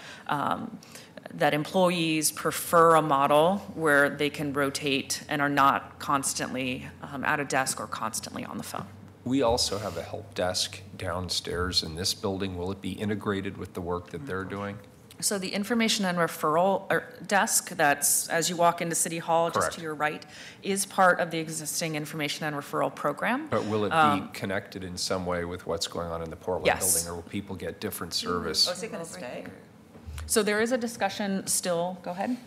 that employees prefer a model where they can rotate and are not constantly at a desk or constantly on the phone. We also have a help desk downstairs in this building. Will it be integrated with the work that they're doing? So the information and referral desk that's, as you walk into City Hall, just Correct. to your right, is part of the existing information and referral program. But will it be connected in some way with what's going on in the Portland Yes. building, or will people get different service? Is it going to stay? So there is a discussion still, go ahead.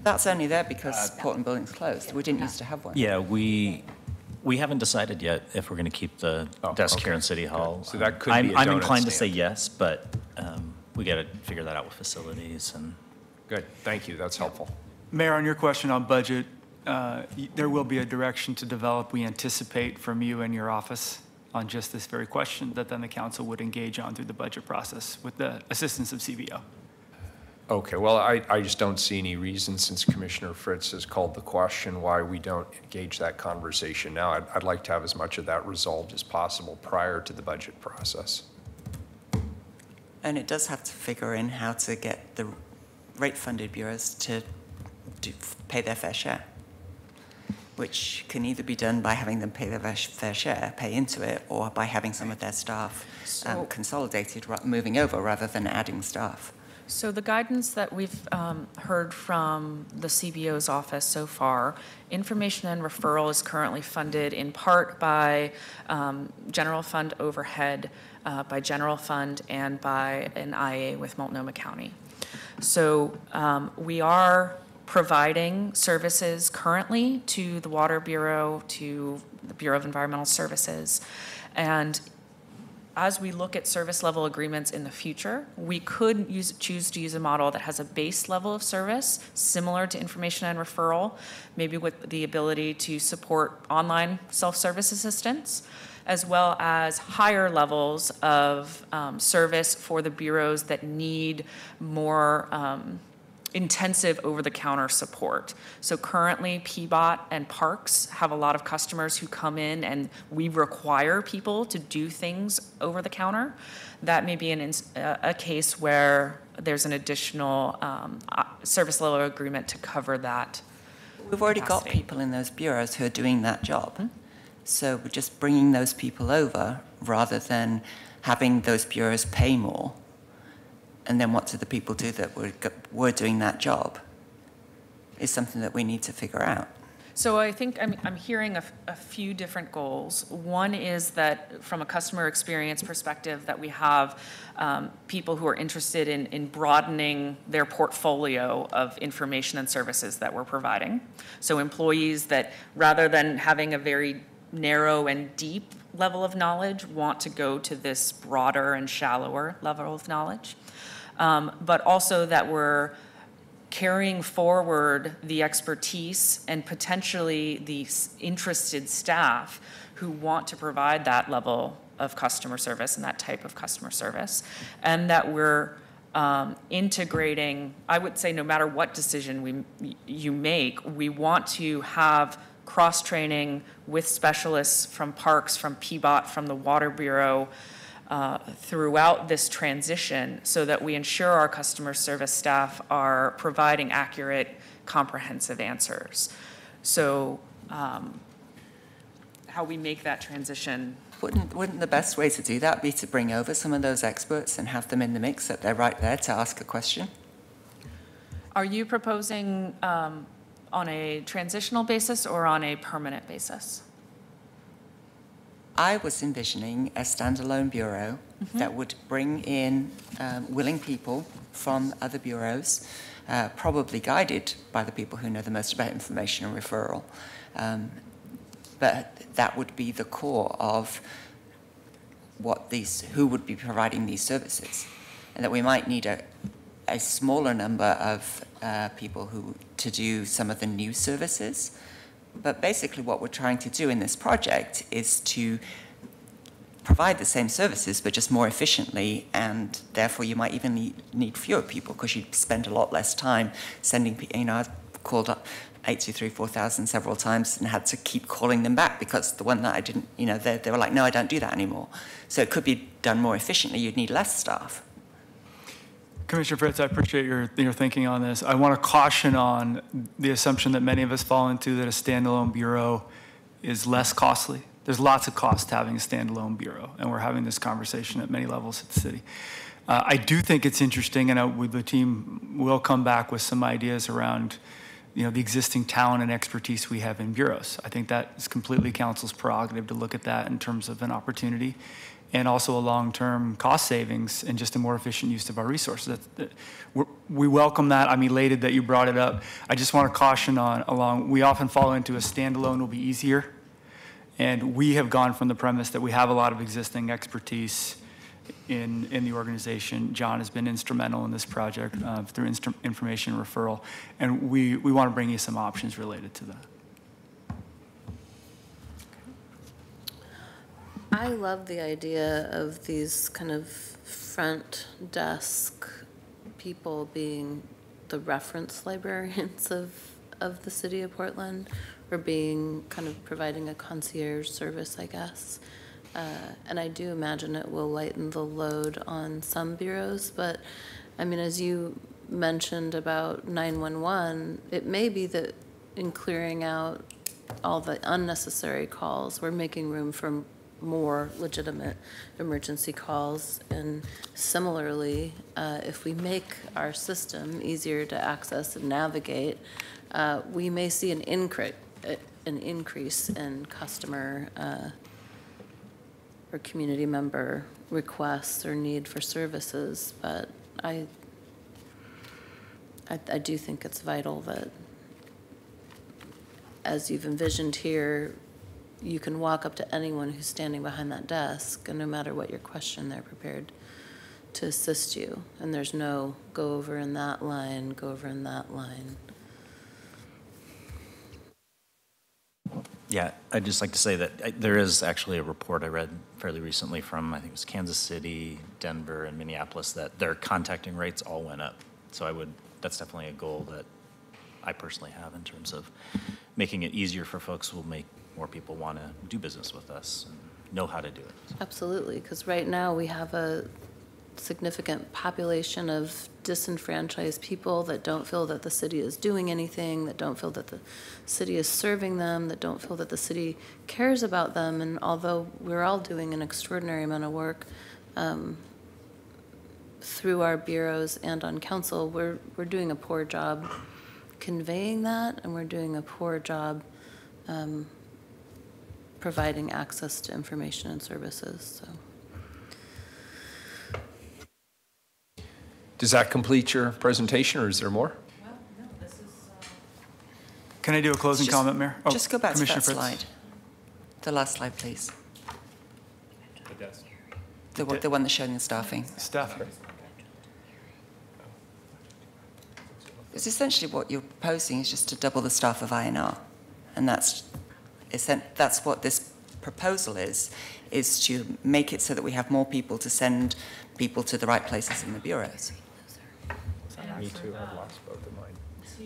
That's only there because Portland Building's closed. We didn't used to have one. Yeah, we haven't decided yet if we're going to keep the desk here okay. in City Hall. So that could I'm, be a I'm donut inclined to say stand. yes, but we got to figure that out with facilities and. Good, thank you, that's helpful. Mayor, on your question on budget, there will be a direction to develop, we anticipate, from you and your office on just this very question that then the council would engage on through the budget process with the assistance of CBO. Okay, well, I just don't see any reason, since Commissioner Fritz has called the question, why we don't engage that conversation now. I'd like to have as much of that resolved as possible prior to the budget process. And it does have to figure in how to get the rate-funded bureaus to pay their fair share, which can either be done by having them pay their fair share, pay into it, or by having some of their staff consolidated, moving over rather than adding staff. So the guidance that we've heard from the CBO's office so far, information and referral is currently funded in part by general fund overhead, by general fund, and by an IA with Multnomah County. So we are providing services currently to the Water Bureau, to the Bureau of Environmental Services, and as we look at service level agreements in the future, we could choose to use a model that has a base level of service similar to information and referral, maybe with the ability to support online self-service assistance, as well as higher levels of service for the bureaus that need more intensive over-the-counter support. So currently, PBOT and Parks have a lot of customers who come in and we require people to do things over-the-counter. That may be a case where there's an additional service level agreement to cover that. We've already got people in those bureaus who are doing that job. So we're just bringing those people over rather than having those bureaus pay more. And then what do the people do that were doing that job is something that we need to figure out. So I think I'm hearing a few different goals. One is that from a customer experience perspective, that we have people who are interested in broadening their portfolio of information and services that we're providing. So employees that, rather than having a very narrow and deep level of knowledge, want to go to this broader and shallower level of knowledge. But also that we're carrying forward the expertise and potentially the interested staff who want to provide that level of customer service and that type of customer service, and that we're integrating, I would say no matter what decision you make, we want to have cross-training with specialists from Parks, from PBOT, from the Water Bureau, throughout this transition so that we ensure our customer service staff are providing accurate, comprehensive answers. So how we make that transition. Wouldn't the best way to do that be to bring over some of those experts and have them in the mix, that they're right there to ask a question? Are you proposing on a transitional basis or on a permanent basis? I was envisioning a standalone bureau that would bring in willing people from other bureaus, probably guided by the people who know the most about information and referral. But that would be the core of who would be providing these services. And that we might need a smaller number of people to do some of the new services. But basically what we're trying to do in this project is to provide the same services, but just more efficiently, and therefore you might even need fewer people because you spend a lot less time sending people. I've called up 823-4000 several times and had to keep calling them back because the one that I didn't, they were like, no, I don't do that anymore. So it could be done more efficiently. You'd need less staff. Commissioner Fritz, I appreciate your thinking on this. I want to caution on the assumption that many of us fall into, that a standalone bureau is less costly. There's lots of cost to having a standalone bureau, and we're having this conversation at many levels at the city. I do think it's interesting, and the team will come back with some ideas around, the existing talent and expertise we have in bureaus. I think that is completely council's prerogative to look at that in terms of an opportunity, and also a long-term cost savings and just a more efficient use of our resources. We welcome that. I'm elated that you brought it up. I just want to caution we often fall into a standalone will be easier, and we have gone from the premise that we have a lot of existing expertise in the organization. John has been instrumental in this project through information referral, and we want to bring you some options related to that. I love the idea of these kind of front desk people being the reference librarians of the city of Portland, or being kind of providing a concierge service, I guess. And I do imagine it will lighten the load on some bureaus, but I mean, as you mentioned about 911, it may be that in clearing out all the unnecessary calls, we're making room for more legitimate emergency calls. And similarly, if we make our system easier to access and navigate, we may see an increase in customer or community member requests or need for services. But I do think it's vital that, as you've envisioned here, you can walk up to anyone who's standing behind that desk, and no matter what your question, they're prepared to assist you. And there's no go over in that line, go over in that line. Yeah, I'd just like to say that there is actually a report I read fairly recently from, I think it was Kansas City, Denver, and Minneapolis, that their contacting rates all went up. So that's definitely a goal that I personally have in terms of making it easier for folks who will make more people want to do business with us and know how to do it. Absolutely, because right now we have a significant population of disenfranchised people that don't feel that the city is doing anything, that don't feel that the city is serving them, that don't feel that the city cares about them. And although we're all doing an extraordinary amount of work through our bureaus and on council, we're doing a poor job conveying that, and we're doing a poor job providing access to information and services. So. Does that complete your presentation, or is there more? Well, no, this is... Can I do a closing comment, Mayor? Oh, Just go back to Commissioner that Fritz. slide. The last slide, please. The desk. The one that's showing the staffing. Staff. It's essentially what you're proposing is just to double the staff of INR. And that's what this proposal is to make it so that we have more people to send people to the right places in the bureaus. Me too, I've lost both of mine.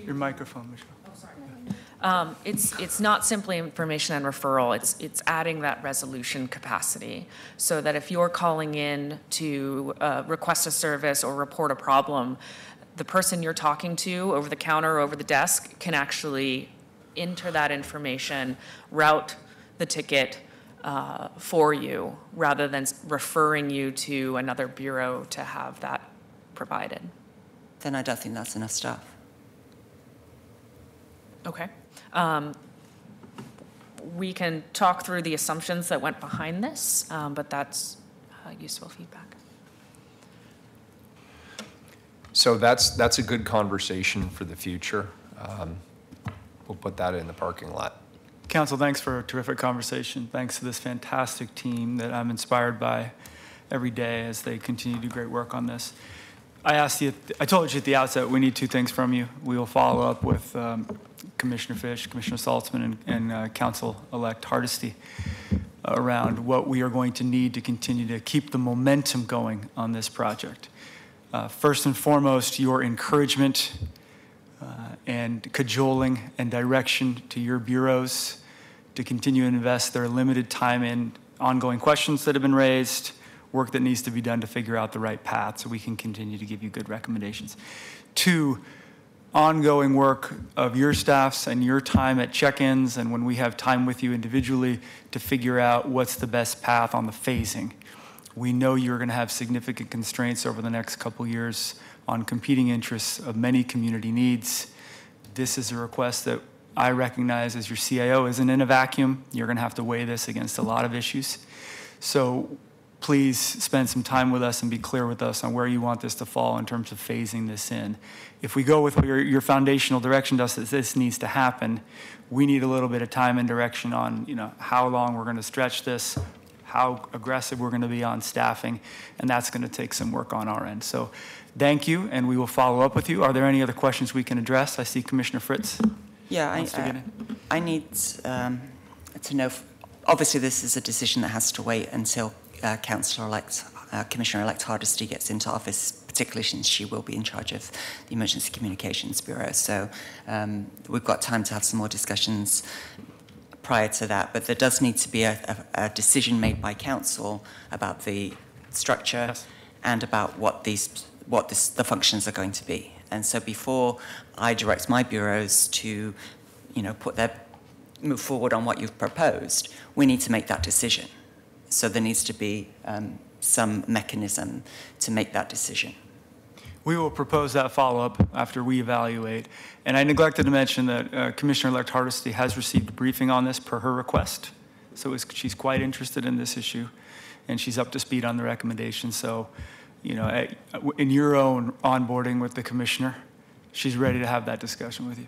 Your microphone, Michelle. It's not simply information and referral, it's adding that resolution capacity, so that if you're calling in to request a service or report a problem, the person you're talking to over the counter or over the desk can actually enter that information, route the ticket for you, rather than referring you to another bureau to have that provided. Then I don't think that's enough staff. Okay. We can talk through the assumptions that went behind this, but that's useful feedback. So that's a good conversation for the future. We'll put that in the parking lot. Council, thanks for a terrific conversation. Thanks to this fantastic team that I'm inspired by every day as they continue to do great work on this. I told you at the outset, we need two things from you. We will follow up with Commissioner Fish, Commissioner Saltzman, and Council-elect Hardesty around what we are going to need to continue to keep the momentum going on this project. First and foremost, your encouragement and cajoling and direction to your bureaus to continue to invest their limited time in ongoing questions that have been raised, work that needs to be done to figure out the right path so we can continue to give you good recommendations. 2, ongoing work of your staffs and your time at check-ins and when we have time with you individually to figure out what's the best path on the phasing. We know you're going to have significant constraints over the next couple years on competing interests of many community needs. This is a request that I recognize as your CIO isn't in a vacuum. You're going to have to weigh this against a lot of issues. So please spend some time with us and be clear with us on where you want this to fall in terms of phasing this in. If we go with your foundational direction, that this needs to happen, we need a little bit of time and direction on how long we're going to stretch this, how aggressive we're going to be on staffing, and that's going to take some work on our end. So thank you, and we will follow up with you. Are there any other questions we can address? I see Commissioner Fritz. Yeah, I need to know, obviously this is a decision that has to wait until Commissioner-elect Hardesty gets into office, particularly since she will be in charge of the Emergency Communications Bureau. So we've got time to have some more discussions prior to that, but there does need to be a decision made by council about the structure Yes. and about what the functions are going to be. And so before I direct my bureaus to, move forward on what you've proposed, we need to make that decision. So there needs to be some mechanism to make that decision. We will propose that follow-up after we evaluate. And I neglected to mention that Commissioner-elect Hardesty has received a briefing on this per her request. So she's quite interested in this issue, and she's up to speed on the recommendations. So, in your own onboarding with the commissioner, she's ready to have that discussion with you.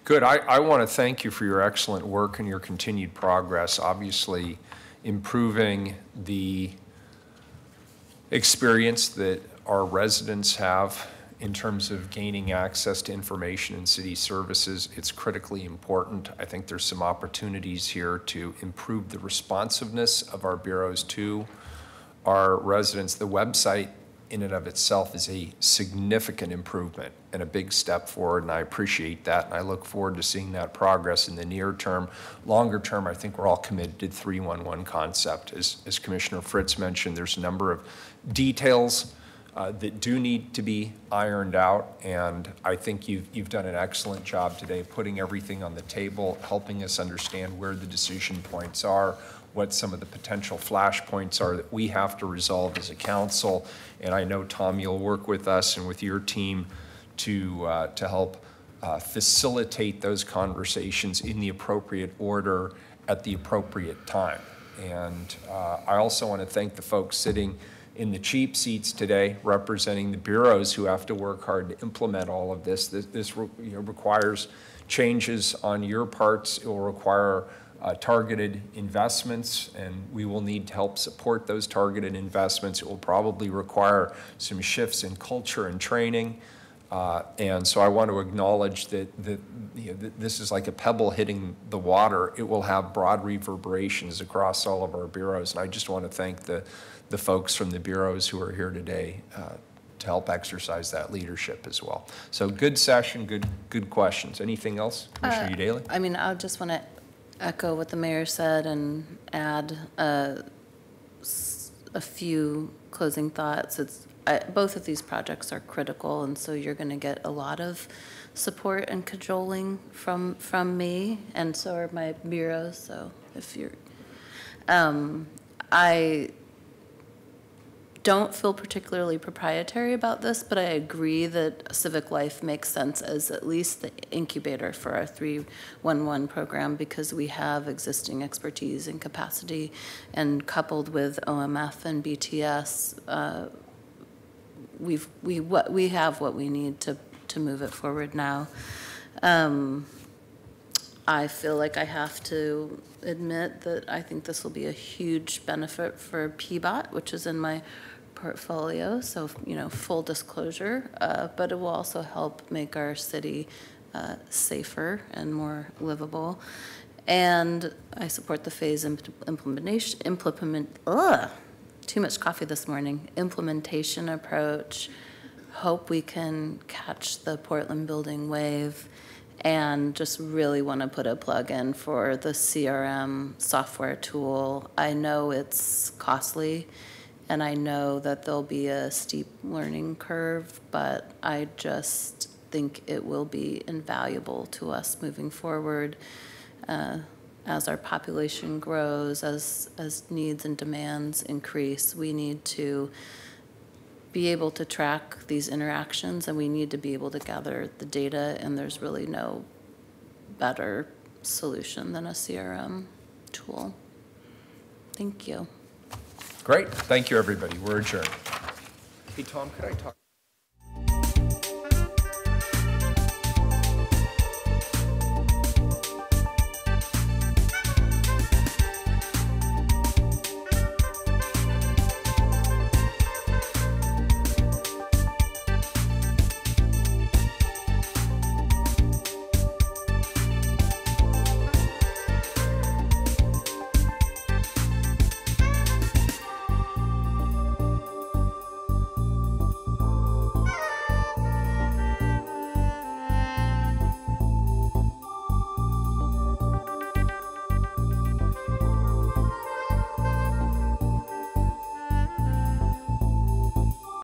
Good. I want to thank you for your excellent work and your continued progress. Obviously, improving the experience that our residents have in terms of gaining access to information and city services, it's critically important. I think there's some opportunities here to improve the responsiveness of our bureaus to our residents. The website in and of itself is a significant improvement and a big step forward, and I appreciate that, and I look forward to seeing that progress in the near term. Longer term, I think we're all committed to the 311 concept. As Commissioner Fritz mentioned, there's a number of details that do need to be ironed out, and I think you've done an excellent job today putting everything on the table, helping us understand where the decision points are, what some of the potential flashpoints are that we have to resolve as a council. And I know, Tom, you'll work with us and with your team to help facilitate those conversations in the appropriate order at the appropriate time. And I also want to thank the folks sitting in the cheap seats today representing the bureaus who have to work hard to implement all of this. This requires changes on your parts. It will require targeted investments, and we will need to help support those targeted investments. It will probably require some shifts in culture and training. And so I want to acknowledge that this is like a pebble hitting the water. It will have broad reverberations across all of our bureaus. And I just want to thank the folks from the bureaus who are here today to help exercise that leadership as well. So good session, good questions. Anything else, Commissioner Udaley? I mean, I just want to echo what the mayor said and add a few closing thoughts. Both of these projects are critical, and so you're going to get a lot of support and cajoling from me, and so are my bureaus. So if you're, I don't feel particularly proprietary about this, but I agree that Civic Life makes sense as at least the incubator for our 311 program, because we have existing expertise and capacity, and coupled with OMF and BTS, we have what we need to move it forward now. I feel like I have to admit that I think this will be a huge benefit for PBOT, which is in my portfolio, so full disclosure, but it will also help make our city safer and more livable. And I support the phase too much coffee this morning, implementation approach. Hope we can catch the Portland building wave and just really want to put a plug in for the CRM software tool. I know it's costly, and I know that there'll be a steep learning curve, but I just think it will be invaluable to us moving forward as our population grows, as needs and demands increase. We need to be able to track these interactions, and we need to be able to gather the data, and there's really no better solution than a CRM tool. Thank you. Great. Thank you, everybody. We're adjourned. Hey, Tom, could I talk?